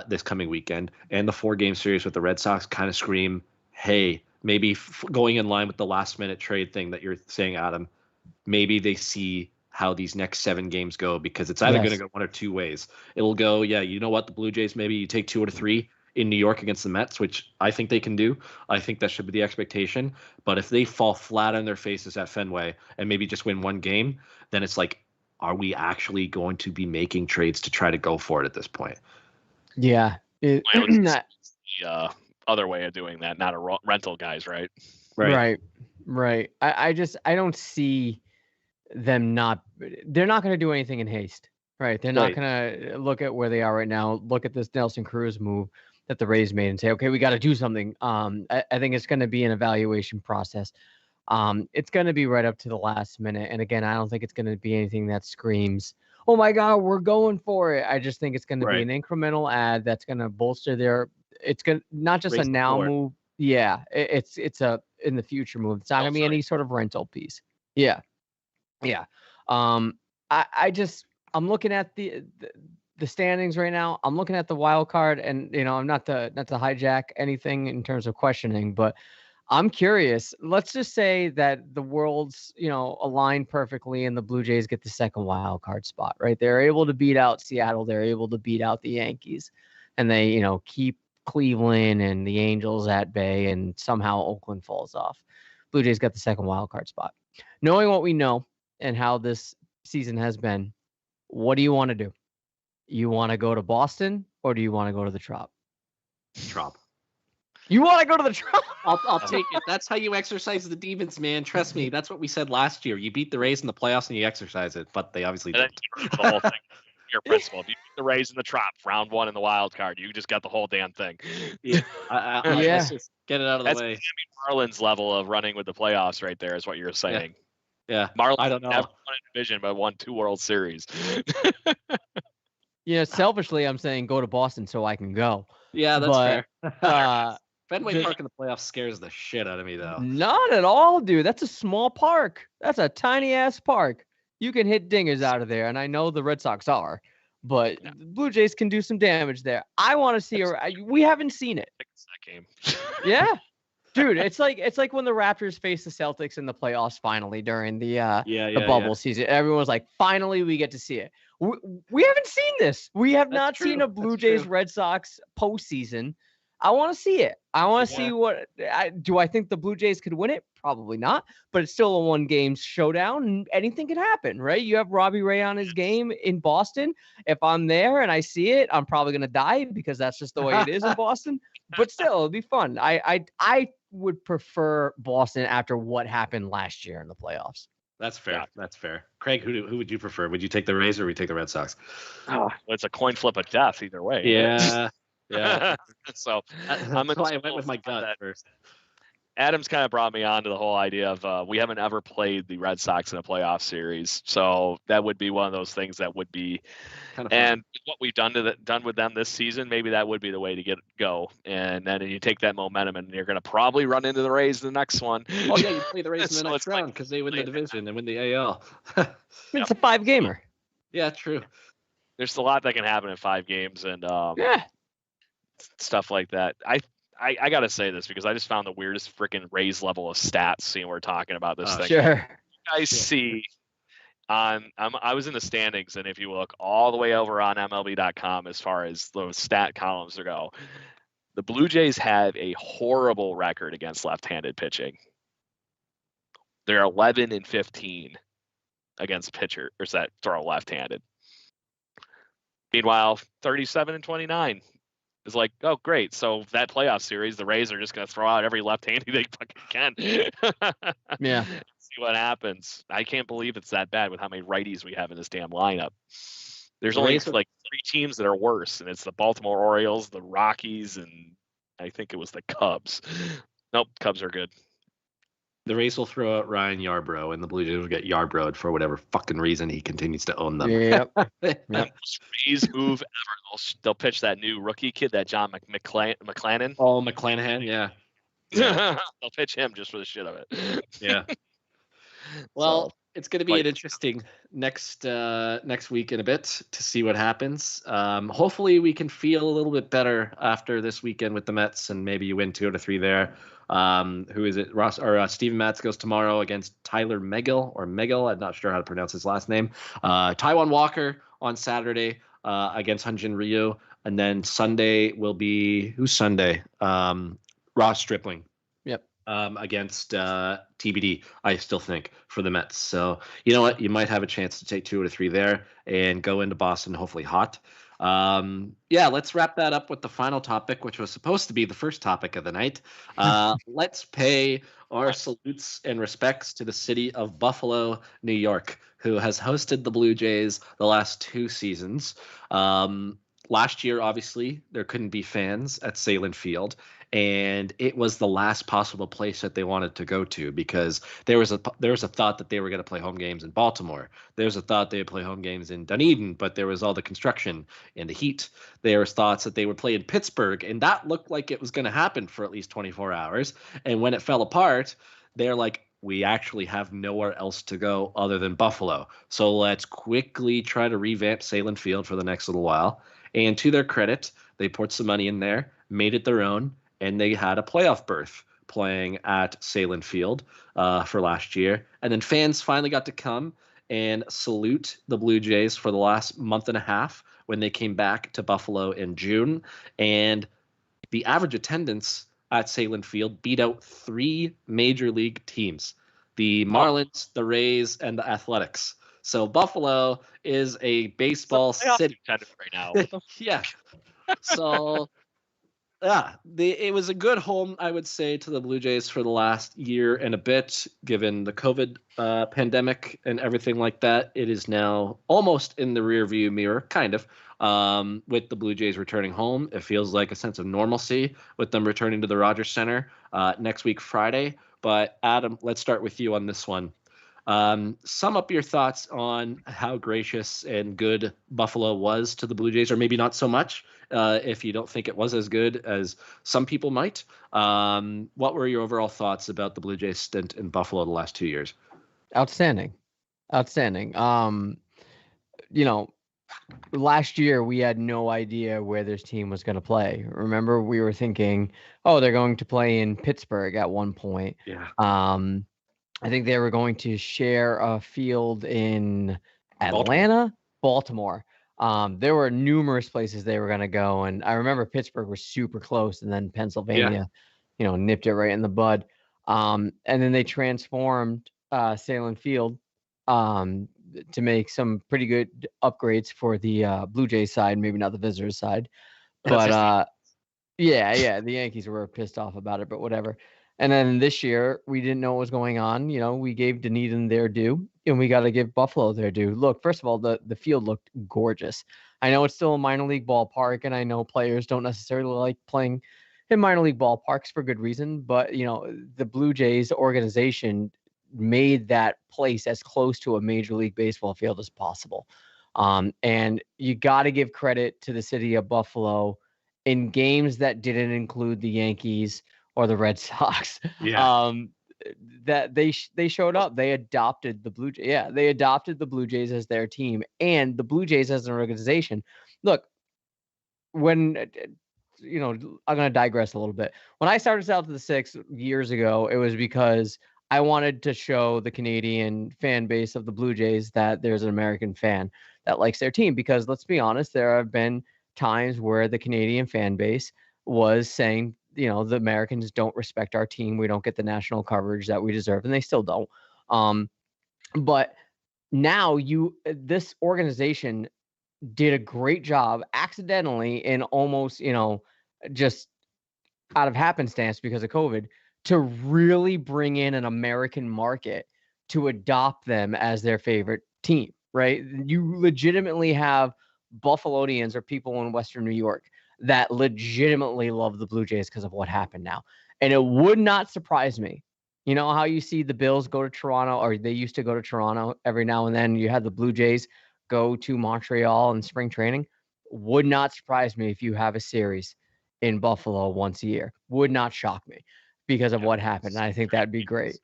this coming weekend, and the 4-game series with the Red Sox kind of scream, hey, maybe going in line with the last-minute trade thing that you're saying, Adam, maybe they see how these next 7 games go because it's either going to go one or 2 ways. It'll go, yeah, you know what, the Blue Jays, maybe you take 2 or 3 in New York against the Mets, which I think they can do. I think that should be the expectation. But if they fall flat on their faces at Fenway and maybe just win 1 game, then it's like, are we actually going to be making trades to try to go for it at this point? Yeah. The other way of doing that, not a rental guys, right? Right. I don't see them they're not going to do anything in haste, right? They're not going to look at where they are right now, look at this Nelson Cruz move that the Rays made and say, okay, we got to do something. I think it's going to be an evaluation process. It's going to be right up to the last minute. And again, I don't think it's going to be anything that screams, oh my God, we're going for it. I just think it's going to be an incremental ad that's going to bolster it's going to not just a now move. Yeah. It's a in the future move. It's not going to be any sort of rental piece. Yeah. Yeah. I'm looking at the standings right now. I'm looking at the wild card and, I'm not to hijack anything in terms of questioning, but I'm curious. Let's just say that the worlds, align perfectly and the Blue Jays get the second wild card spot, right? They're able to beat out Seattle. They're able to beat out the Yankees and they, keep Cleveland and the Angels at bay and somehow Oakland falls off. Blue Jays got the second wild card spot. Knowing what we know and how this season has been, what do you want to do? You want to go to Boston or do you want to go to the Trop? Trop. You want to go to the Trop? I'll take it. That's how you exercise the demons, man. Trust me. That's what we said last year. You beat the Rays in the playoffs and you exercise it, but they obviously didn't. The whole thing. Your principle. If you beat the Rays in the Trop, round 1 in the wild card, you just got the whole damn thing. Yeah. Let's just get it out of the way. That's Marlins level of running with the playoffs right there is what you're saying. Yeah. Marlins I don't know. Never won a division, but won 2 World Series. Selfishly, I'm saying go to Boston so I can go. Yeah, that's fair. Fenway Park in the playoffs scares the shit out of me, though. Not at all, dude. That's a small park. That's a tiny-ass park. You can hit dingers out of there, and I know the Red Sox are, but the Blue Jays can do some damage there. I want to see we haven't seen it. That game. Yeah. Dude, it's like when the Raptors faced the Celtics in the playoffs finally during the bubble season. Everyone was like, finally we get to see it. We haven't seen this. We have not seen a Blue Jays Red Sox postseason I want to see it. I want to see what do I think the Blue Jays could win it? Probably not, but it's still a 1-game showdown and anything can happen, right? You have Robbie Ray on his game in Boston. If I'm there and I see it, I'm probably going to die because that's just the way it is in Boston, but still it'll be fun. I would prefer Boston after what happened last year in the playoffs. That's fair. Yeah. That's fair. Craig, who would you prefer? Would you take the Rays or would you take the Red Sox? Oh, it's a coin flip of death either way. Yeah. Yeah. So I'm I went with my gut first. Adam's kind of brought me on to the whole idea of we haven't ever played the Red Sox in a playoff series, so that would be one of those things that would be kind of fun. And what we've done with them this season, maybe that would be the way to go. And then you take that momentum, and you're going to probably run into the Rays in the next one. Oh yeah, you play the Rays in the next round because they win the division and win the AL. It's a 5-gamer. Yeah, true. There's a lot that can happen in 5 games, and stuff like that. I gotta say this because I just found the weirdest freaking Rays level of stats seeing we're talking about this thing. Sure. You guys see I was in the standings, and if you look all the way over on MLB.com as far as those stat columns go, the Blue Jays have a horrible record against left-handed pitching. They're 11-15 against pitchers that throw left-handed. Meanwhile, 37-29. Is like, oh, great. So that playoff series, the Rays are just going to throw out every left-handed they fucking can. Yeah. See what happens. I can't believe it's that bad with how many righties we have in this damn lineup. There's only like 3 teams that are worse, and it's the Baltimore Orioles, the Rockies, and I think it was the Cubs. Nope, Cubs are good. The Rays will throw out Ryan Yarbrough, and the Blue Jays will get Yarbrough for whatever fucking reason he continues to own them. Yep. Rays move ever. They'll pitch that new rookie kid, that John McClanahan. Oh, McClanahan, yeah. They'll pitch him just for the shit of it. Yeah. Well, it's going to be an interesting next week in a bit to see what happens. Hopefully, we can feel a little bit better after this weekend with the Mets, and maybe you win 2 out of 3 there. Who is it? Steven Matz goes tomorrow against Tyler Megill. I'm not sure how to pronounce his last name. Taijuan Walker on Saturday against Hyun-Jin Ryu, and then Sunday will be who's Sunday? Ross Stripling. Yep. Against TBD, I still think, for the Mets. So you know what? You might have a chance to take 2 out of 3 there and go into Boston hopefully hot. Let's wrap that up with the final topic, which was supposed to be the first topic of the night. Let's pay our salutes and respects to the city of Buffalo, New York, who has hosted the Blue Jays the last 2 seasons. Last year, obviously, there couldn't be fans at Salem Field, and it was the last possible place that they wanted to go to because there was a thought that they were going to play home games in Baltimore. There was a thought they would play home games in Dunedin, but there was all the construction and the heat. There was thoughts that they would play in Pittsburgh, and that looked like it was going to happen for at least 24 hours. And when it fell apart, they're like, we actually have nowhere else to go other than Buffalo. So let's quickly try to revamp Salem Field for the next little while. And to their credit, they poured some money in there, made it their own, and they had a playoff berth playing at Salem Field for last year. And then fans finally got to come and salute the Blue Jays for the last month and a half when they came back to Buffalo in June. And the average attendance at Salem Field beat out 3 major league teams, the Marlins, the Rays, and the Athletics. So Buffalo is a baseball city right now. Yeah. So it was a good home, I would say, to the Blue Jays for the last year and a bit, given the COVID pandemic and everything like that. It is now almost in the rearview mirror, kind of, with the Blue Jays returning home. It feels like a sense of normalcy with them returning to the Rogers Center next week, Friday. But Adam, let's start with you on this one. Sum up your thoughts on how gracious and good Buffalo was to the Blue Jays, or maybe not so much if you don't think it was as good as some people might. What were your overall thoughts about the Blue Jays stint in Buffalo the last 2 years? Outstanding. Last year we had no idea where this team was going to play. Remember, we were thinking, oh, they're going to play in Pittsburgh at one point. Yeah. I think they were going to share a field in Atlanta, Baltimore. There were numerous places they were going to go, and I remember Pittsburgh was super close, and then Pennsylvania, nipped it right in the bud. And then they transformed Salem Field to make some pretty good upgrades for the Blue Jays side, maybe not the visitors side, but yeah, the Yankees were pissed off about it, but whatever. And then this year, we didn't know what was going on. We gave Dunedin their due, and we got to give Buffalo their due. Look, first of all, the field looked gorgeous. I know it's still a minor league ballpark, and I know players don't necessarily like playing in minor league ballparks for good reason, but, the Blue Jays organization made that place as close to a Major League Baseball field as possible. And you got to give credit to the city of Buffalo in games that didn't include the Yankees or the Red Sox. That they showed up. They adopted the Blue Jays. Yeah, they adopted the Blue Jays as their team, and the Blue Jays as an organization. Look, when I'm going to digress a little bit. When I started South of the Six years ago, it was because I wanted to show the Canadian fan base of the Blue Jays that there's an American fan that likes their team. Because let's be honest, there have been times where the Canadian fan base was saying, the Americans don't respect our team. We don't get the national coverage that we deserve, and they still don't. But now this organization did a great job accidentally and almost, just out of happenstance because of COVID, to really bring in an American market to adopt them as their favorite team, right? You legitimately have Buffalonians or people in Western New York that legitimately love the Blue Jays because of what happened now. And it would not surprise me. You know how you see the Bills go to Toronto, or they used to go to Toronto every now and then. You had the Blue Jays go to Montreal in spring training. Would not surprise me if you have a series in Buffalo once a year. Would not shock me because of what happened. And I think that'd be great.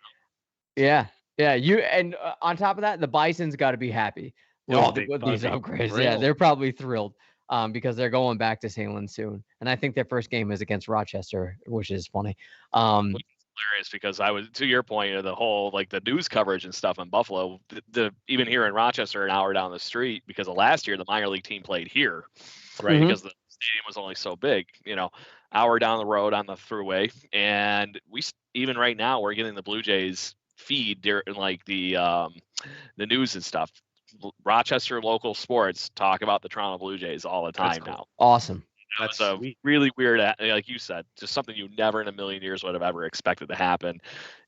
Yeah. And on top of that, the Bison's got to be happy with these upgrades. Thrilled. Yeah, they're probably thrilled because they're going back to Salem soon. And I think their first game is against Rochester, which is funny. Hilarious because I was, to your point, the whole the news coverage and stuff in Buffalo, the even here in Rochester, an hour down the street, because of last year the minor league team played here, right? Because the stadium was only so big, hour down the road on the thruway, and we even right now we're getting the Blue Jays feed during the news and stuff. Rochester local sports talk about the Toronto Blue Jays all the time now. Awesome. That's a really weird, like you said, just something you never in a million years would have ever expected to happen.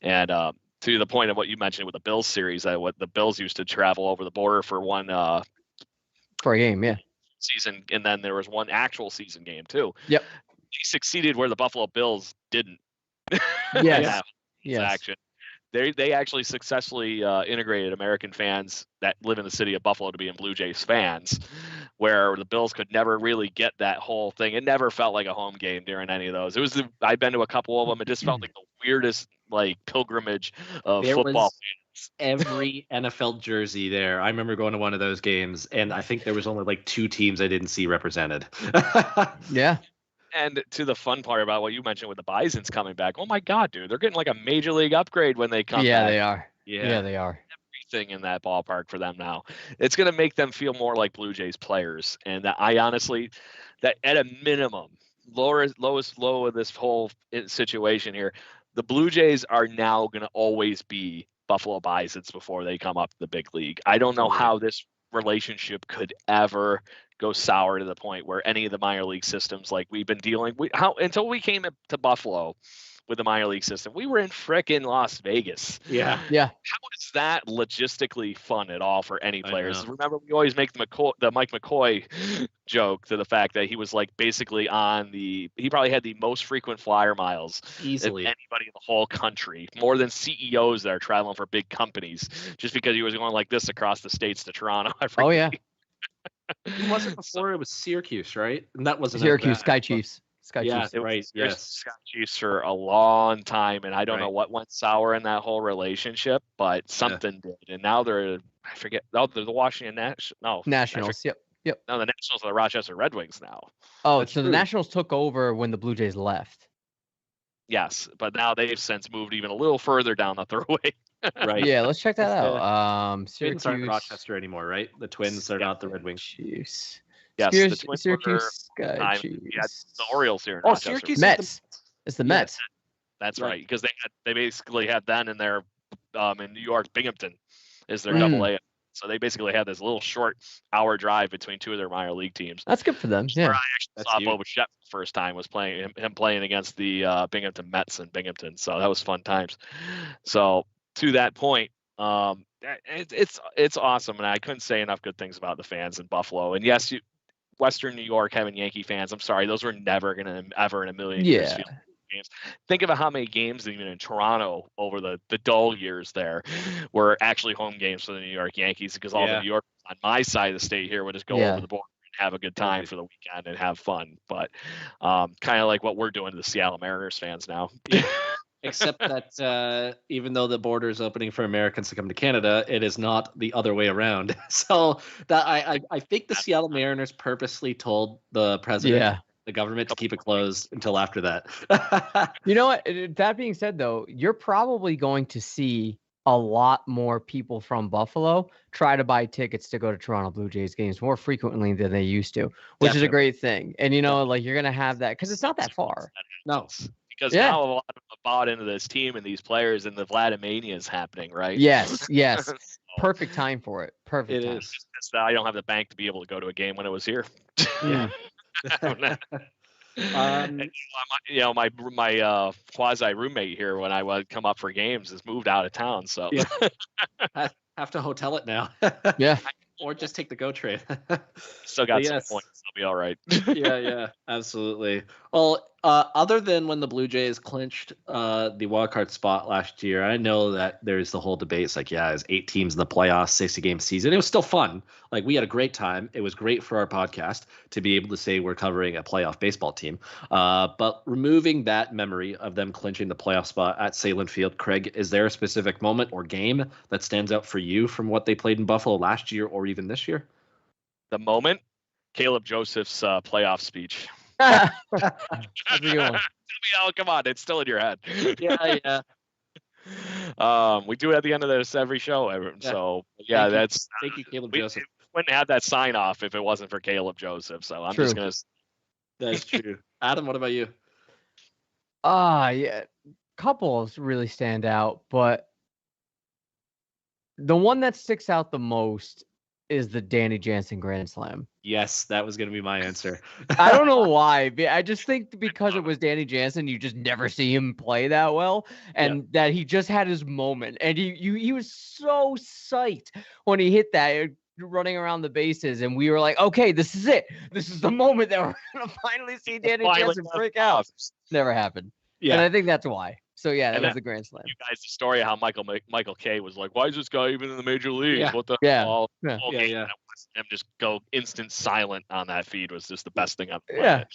And to the point of what you mentioned with the Bills series, what the Bills used to travel over the border for one for a game, season, and then there was one actual season game too. Yep, they succeeded where the Buffalo Bills didn't. Yes. Action. They actually successfully integrated American fans that live in the city of Buffalo to be in Blue Jays fans, where the Bills could never really get that whole thing. It never felt like a home game during any of those. I've been to a couple of them. It just felt like the weirdest pilgrimage of football. Every NFL jersey there. I remember going to one of those games, and I think there was only 2 teams I didn't see represented. Yeah. And to the fun part about what you mentioned with the Bisons coming back, oh my God, dude, they're getting a major league upgrade when they come back. Yeah, they are. Yeah, they are. Everything in that ballpark for them now. It's going to make them feel more like Blue Jays players. And I honestly, that at a minimum, lowest low of this whole situation here, the Blue Jays are now going to always be Buffalo Bisons before they come up to the big league. I don't know how this relationship could ever go sour to the point where any of the minor league systems we've been dealing with until we came to Buffalo with the minor league system, we were in frickin' Las Vegas. Yeah. How is that logistically fun at all for any players? Remember, we always make the Mike McCoy joke to the fact that he was basically he probably had the most frequent flyer miles easily than anybody in the whole country, more than CEOs that are traveling for big companies, just because he was going like this across the states to Toronto. Oh yeah. It wasn't before it was Syracuse, right? And that wasn't Syracuse Sky Chiefs. Chiefs. Right. Yes. Sky Chiefs for a long time, and I don't know what went sour in that whole relationship, but something did. And now they're they're the Washington Nationals. Yep. No, the Nationals are the Rochester Red Wings now. Oh, so the Nationals took over when the Blue Jays left. Yes, but now they've since moved even a little further down the throughway. Right. Yeah, let's check that out. Twins aren't Syracuse. Rochester anymore, right? The Twins are not the Red Wings. Chiefs. Yes, the Twins were Syracuse Sky time. Chiefs. Yeah, the Orioles here in Oh, Rochester. Syracuse is Mets. It's the Yeah. Mets. That's Right. right, because they basically had then in their in New York, Binghamton is their Mm. double-A. So they basically had this little short hour drive between two of their minor league teams. That's good for them. Where Yeah. I actually saw Bo Bichette the first time was playing him playing against the Binghamton Mets in Binghamton. So that was fun times. So to that point, it's awesome, and I couldn't say enough good things about the fans in Buffalo. And yes, Western New York having Yankee fans, I'm sorry, those were never gonna ever in a million years feel games. Think about how many games even in Toronto over the dull years there were actually home games for the New York Yankees, because all the New Yorkers on my side of the state here would just go over the border and have a good time for the weekend and have fun. But kind of like what we're doing to the Seattle Mariners fans now. Except that even though the border is opening for Americans to come to Canada, it is not the other way around. So that I think the Seattle Mariners purposely told the president, the government, to keep it closed until after that. You know what? That being said, though, you're probably going to see a lot more people from Buffalo try to buy tickets to go to Toronto Blue Jays games more frequently than they used to, which is a great thing. And, you know, like you're going to have that because it's not that far. No. Because now a lot of them have bought into this team and these players, and the Vladimania is happening, right? Yes. Perfect time for it. Perfect time. It is. Just that I don't have the bank to be able to go to a game when it was here. Yeah. You know, my quasi roommate here when I would come up for games has moved out of town, so have to hotel it now. Yeah. Or just take the GO train. Still got some points. I'll be all right. Yeah, absolutely. Well, other than when the Blue Jays clinched the wildcard spot last year, I know that there's the whole debate. It's like, it's 8 teams in the playoffs, 60-game season. It was still fun. Like, we had a great time. It was great for our podcast to be able to say we're covering a playoff baseball team. But removing that memory of them clinching the playoff spot at Salem Field, Craig, is there a specific moment or game that stands out for you from what they played in Buffalo last year or even this year? The moment? Caleb Joseph's playoff speech. That's a good one. Oh, come on. It's still in your head. Yeah. We do it at the end of this every show. So, thank you, Caleb Joseph. Wouldn't have that sign off if it wasn't for Caleb Joseph. So I'm just going to. That's true. Adam, what about you? Yeah. Couples really stand out, but the one that sticks out the most is the Danny Jansen Grand Slam. Yes, that was going to be my answer. I don't know why. I just think because it was Danny Jansen, you just never see him play that well, and that he just had his moment. And he was so psyched when he hit that, running around the bases, and we were like, okay, this is it. This is the moment that we're going to finally see Danny Jansen break out. Never happened. Yeah. And I think that's why. So, that was the Grand Slam. You guys, the story of how Michael K was like, why is this guy even in the major leagues? Yeah. What the hell? Yeah. Him just go instant silent on that feed was just the best thing I've played.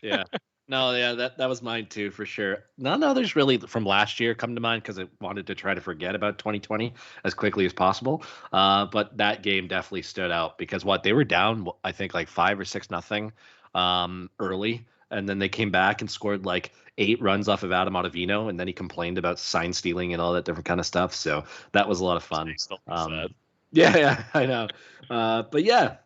Yeah. No, that was mine too, for sure. None others really from last year come to mind because I wanted to try to forget about 2020 as quickly as possible. But that game definitely stood out because they were down, I think, like 5 or 6-0 early. And then they came back and scored like 8 runs off of Adam Ottavino, and then he complained about sign stealing and all that different kind of stuff. So that was a lot of fun. Yeah, I know. But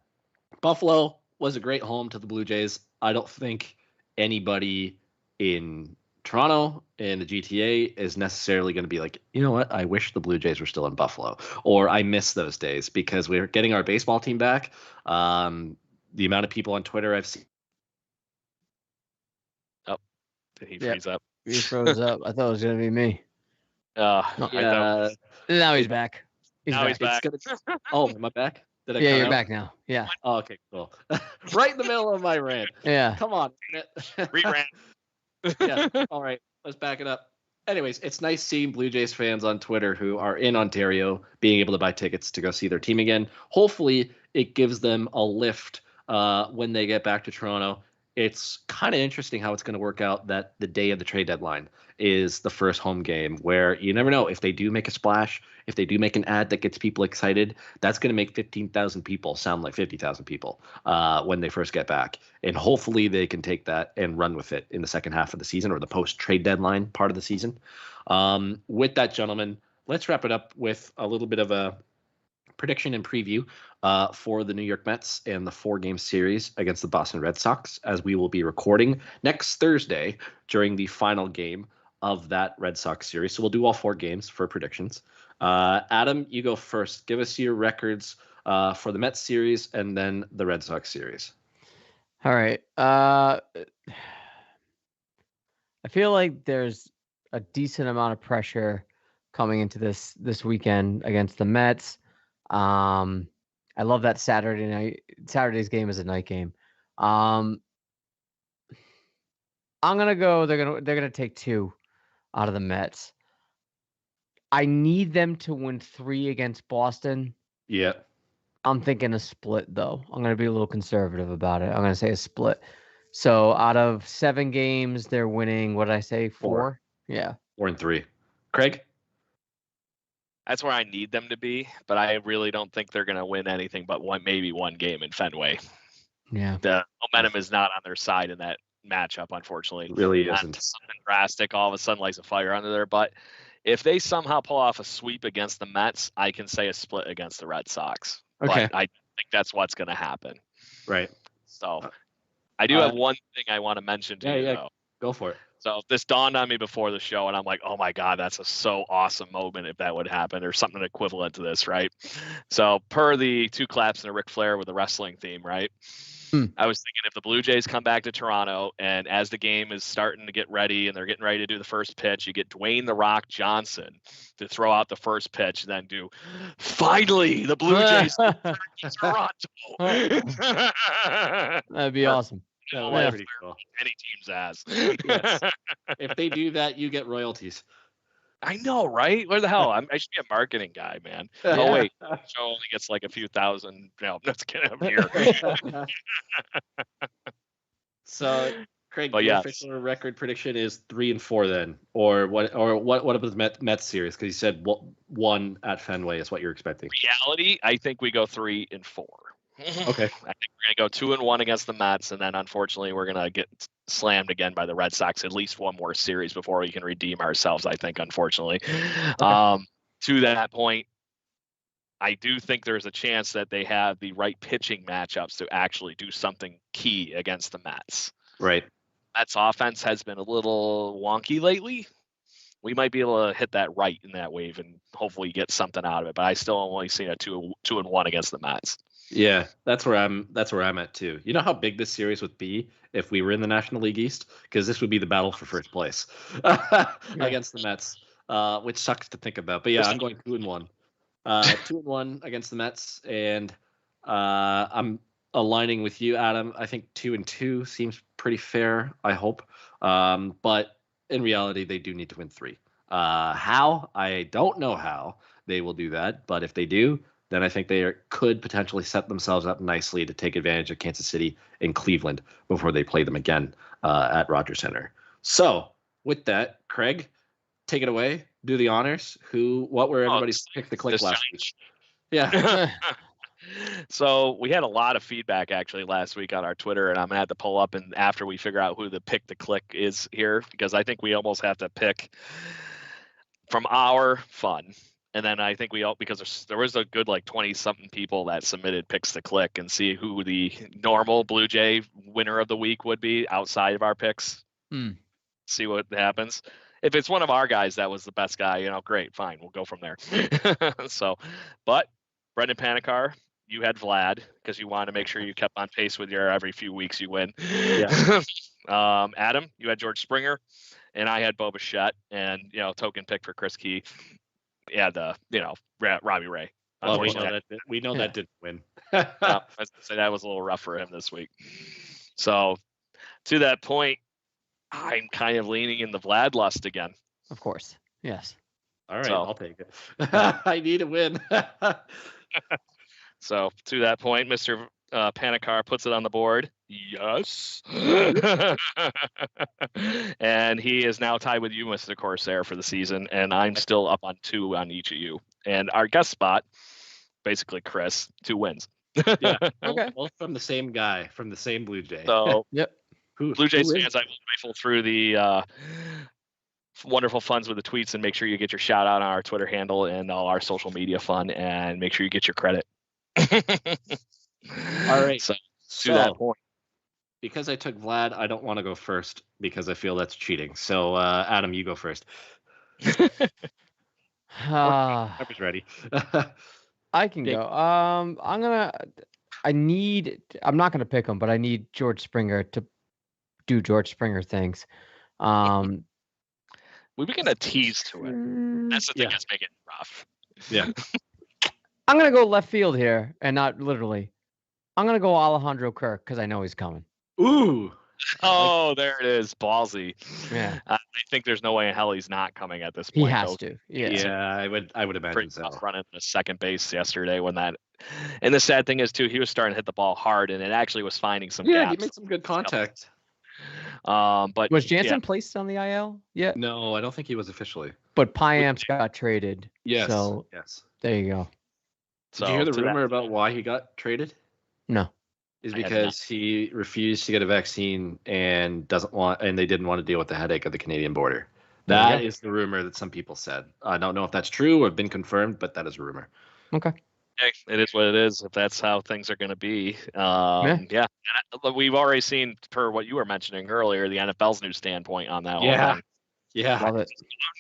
Buffalo was a great home to the Blue Jays. I don't think anybody in Toronto and the GTA is necessarily going to be like, you know what, I wish the Blue Jays were still in Buffalo, or I miss those days, because we're getting our baseball team back. The amount of people on Twitter I've seen. Did he freeze up? He froze up. I thought it was going to be me. Now he's back. He's back. Oh, am I back? Did I you're back now. Yeah. Oh, okay, cool. Right in the middle of my rant. Yeah. Come on. Re-rant. Yeah. All right. Let's back it up. Anyways, it's nice seeing Blue Jays fans on Twitter who are in Ontario being able to buy tickets to go see their team again. Hopefully, it gives them a lift when they get back to Toronto. It's kind of interesting how it's going to work out that the day of the trade deadline is the first home game, where you never know if they do make a splash, if they do make an ad that gets people excited, that's going to make 15,000 people sound like 50,000 people when they first get back. And hopefully they can take that and run with it in the second half of the season, or the post-trade deadline part of the season. With that, gentlemen, let's wrap it up with a little bit of a prediction and preview for the New York Mets and the 4-game series against the Boston Red Sox, as we will be recording next Thursday during the final game of that Red Sox series. So we'll do all 4 games for predictions. Adam, you go first. Give us your records for the Mets series and then the Red Sox series. All right. I feel like there's a decent amount of pressure coming into this weekend against the Mets. I love that Saturday's game is a night game. I'm gonna go. They're gonna take 2 out of the Mets. I need them to win 3 against Boston. Yeah. I'm thinking a split though. I'm gonna be a little conservative about it. I'm gonna say a split. So out of 7 games, they're winning. What did I say? 4? Yeah. 4 and 3. Craig? That's where I need them to be, but I really don't think they're going to win anything but maybe one game in Fenway. Yeah. The momentum is not on their side in that matchup, unfortunately. It really not isn't. Something drastic all of a sudden lights a fire under their butt. If they somehow pull off a sweep against the Mets, I can say a split against the Red Sox. Okay. But I think that's what's going to happen. Right. So I do have one thing I want to mention to you, though. Go for it. So this dawned on me before the show, and I'm like, oh my God, that's a so awesome moment if that would happen, or something equivalent to this, right? So per the 2 claps and a Ric Flair with the wrestling theme, right? I was thinking if the Blue Jays come back to Toronto, and as the game is starting to get ready and they're getting ready to do the first pitch, you get Dwayne "The Rock" Johnson to throw out the first pitch, and then do, finally, the Blue Jays Toronto. That'd be awesome. Any team's ass. Yes. If they do that, you get royalties. I know, right? Where the hell? I should be a marketing guy, man. Oh wait, the show only gets like a few thousand. No, let's get him here. So, Craig, your official record prediction is 3 and 4 then, or what? Or what about the Mets series? Because you said 1 at Fenway is what you're expecting. Reality, I think we go 3 and 4. Okay. I think we're gonna go 2 and 1 against the Mets, and then unfortunately we're gonna get slammed again by the Red Sox at least one more series before we can redeem ourselves. I think, unfortunately. Okay. To that point, I do think there's a chance that they have the right pitching matchups to actually do something key against the Mets. Right. Mets offense has been a little wonky lately. We might be able to hit that right in that wave and hopefully get something out of it. But I still only see a 2 and 1 against the Mets. Yeah, that's where I'm at too. You know how big this series would be if we were in the National League East? Because this would be the battle for first place against the Mets, which sucks to think about. But yeah, I'm going 2 and 1. 2 and 1 against the Mets, and I'm aligning with you, Adam. I think 2 and 2 seems pretty fair, I hope. But in reality, they do need to win 3. How? I don't know how they will do that, but if they do, then I think they could potentially set themselves up nicely to take advantage of Kansas City and Cleveland before they play them again at Rogers Center. So with that, Craig, take it away. Do the honors. What were everybody's pick the click last week? Yeah. So we had a lot of feedback actually last week on our Twitter, and I'm gonna have to pull up and after we figure out who the pick the click is here, because I think we almost have to pick from our fun. And then I think because there was a good 20-something people that submitted picks to click and see who the normal Blue Jay winner of the week would be outside of our picks. See what happens. If it's one of our guys that was the best guy, great, fine, we'll go from there. But Brendan Panikar, you had Vlad because you wanted to make sure you kept on pace with your every few weeks you win. Yeah. Adam, you had George Springer, and I had Bo Bichette, and token pick for Chris Key. Yeah, Robbie Ray. Well, we know that didn't win. I was gonna say that was a little rough for him this week. So, to that point, I'm kind of leaning in the Vlad lust again. Of course, yes. All right, I'll take it. I need a win. So, to that point, Mr. Panikar puts it on the board. Yes. And he is now tied with you, Mr. Corsair, for the season. And I'm still up on 2 on each of you. And our guest spot, basically Chris, 2 wins. Yeah. Okay. Both from the same guy, from the same Blue Jay. So, yep. Blue Jays fans, I will rifle through the wonderful funs with the tweets, and make sure you get your shout out on our Twitter handle and all our social media fun, and make sure you get your credit. All right. So to that point. Because I took Vlad, I don't want to go first because I feel that's cheating. So Adam, you go first. Whoever's ready. I can go. I'm not gonna pick him, but I need George Springer to do George Springer things. We begin to tease to it. That's the thing that's making it rough. Yeah. I'm gonna go left field here, and not literally. I'm gonna go Alejandro Kirk because I know he's coming. Ooh. Oh, there it is. Ballsy. Yeah. I think there's no way in hell he's not coming at this point. He has to. Yeah. Yeah, I would imagine so. Running the second base yesterday when that. And the sad thing is too, he was starting to hit the ball hard, and it actually was finding some gaps. Yeah, he made some good contact. But was Jansen placed on the IL yet? No, I don't think he was officially. But Piamps got traded. Yes. So yes. There you go. Did you hear the rumor about why he got traded? No. Is because he refused to get a vaccine and they didn't want to deal with the headache of the Canadian border. That is the rumor that some people said. I don't know if that's true or been confirmed, but that is a rumor. Okay. It is what it is. If that's how things are going to be, yeah. We've already seen, per what you were mentioning earlier, the NFL's new standpoint on that. Whole thing. Yeah. Love it.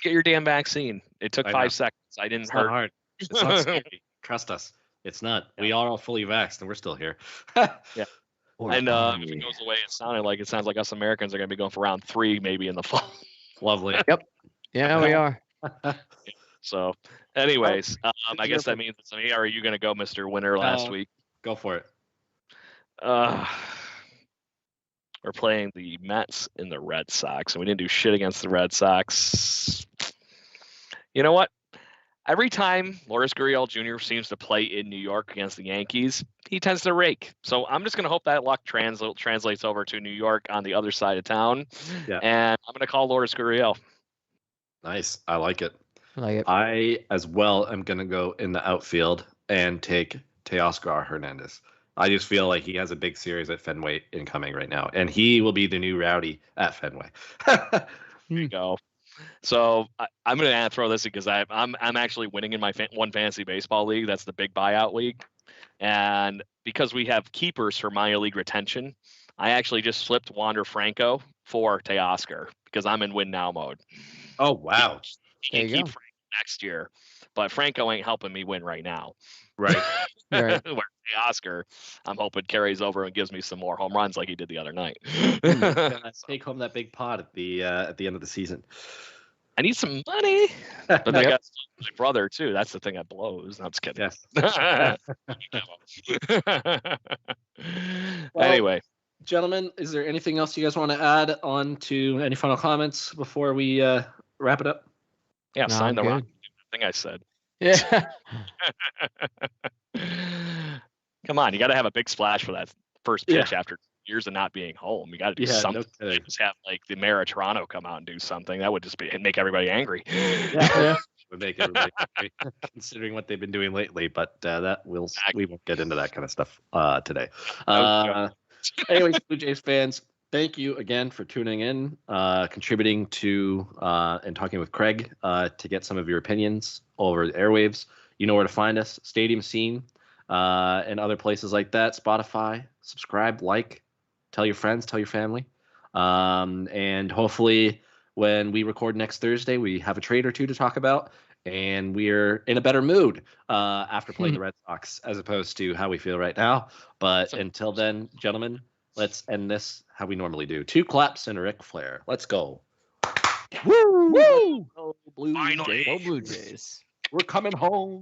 Get your damn vaccine. It took 5 seconds. I didn't hurt. Not hard. It's not scary. Trust us. It's not. We are all fully vaxxed, and we're still here. Yeah. And if it goes away, it sounds like us Americans are going to be going for round 3 maybe in the fall. Lovely. Yep. Yeah, we are. So, anyways, I guess that means it's me. Or are you going to go Mr. Winner last week? Go for it. We're playing the Mets and the Red Sox, and we didn't do shit against the Red Sox. You know what? Every time Lourdes Gurriel Jr. seems to play in New York against the Yankees, he tends to rake. So I'm just going to hope that luck translates over to New York on the other side of town. Yeah. And I'm going to call Lourdes Gurriel. Nice. I like it. I, as well, am going to go in the outfield and take Teoscar Hernandez. I just feel like he has a big series at Fenway incoming right now, and he will be the new Rowdy at Fenway. There you go. So I'm going to throw this because I'm actually winning in my one fantasy baseball league. That's the big buyout league. And because we have keepers for minor league retention, I actually just flipped Wander Franco for Teoscar because I'm in win now mode. Oh, wow. He can keep Franco next year, but Franco ain't helping me win right now. Right. Where Teoscar, I'm hoping carries over and gives me some more home runs like he did the other night. Take home that big pot at the end of the season. I need some money, but I got my brother too. That's the thing that blows. No, I'm just kidding. Yes. Anyway, gentlemen, is there anything else you guys want to add on to any final comments before we wrap it up? Yeah, sign the rock. Thing I said. Yeah. Come on, you got to have a big splash for that first pitch after years of not being home. You got to do something. No, just have like the mayor of Toronto come out and do something. That would just make everybody angry. Yeah. Would make everybody angry, considering what they've been doing lately. But we won't get into that kind of stuff today. Anyways, Blue Jays fans, thank you again for tuning in, contributing to and talking with Craig to get some of your opinions over the airwaves. You know where to find us: Stadium Scene and other places like that. Spotify. Subscribe, like, tell your friends, tell your family, and hopefully when we record next Thursday, we have a trade or two to talk about, and we're in a better mood after playing the Red Sox as opposed to how we feel right now. But until then, gentlemen, let's end this how we normally do. 2 claps and a Ric Flair. Let's go. Woo! Go Blue Jays. Go Blue Jays. We're coming home.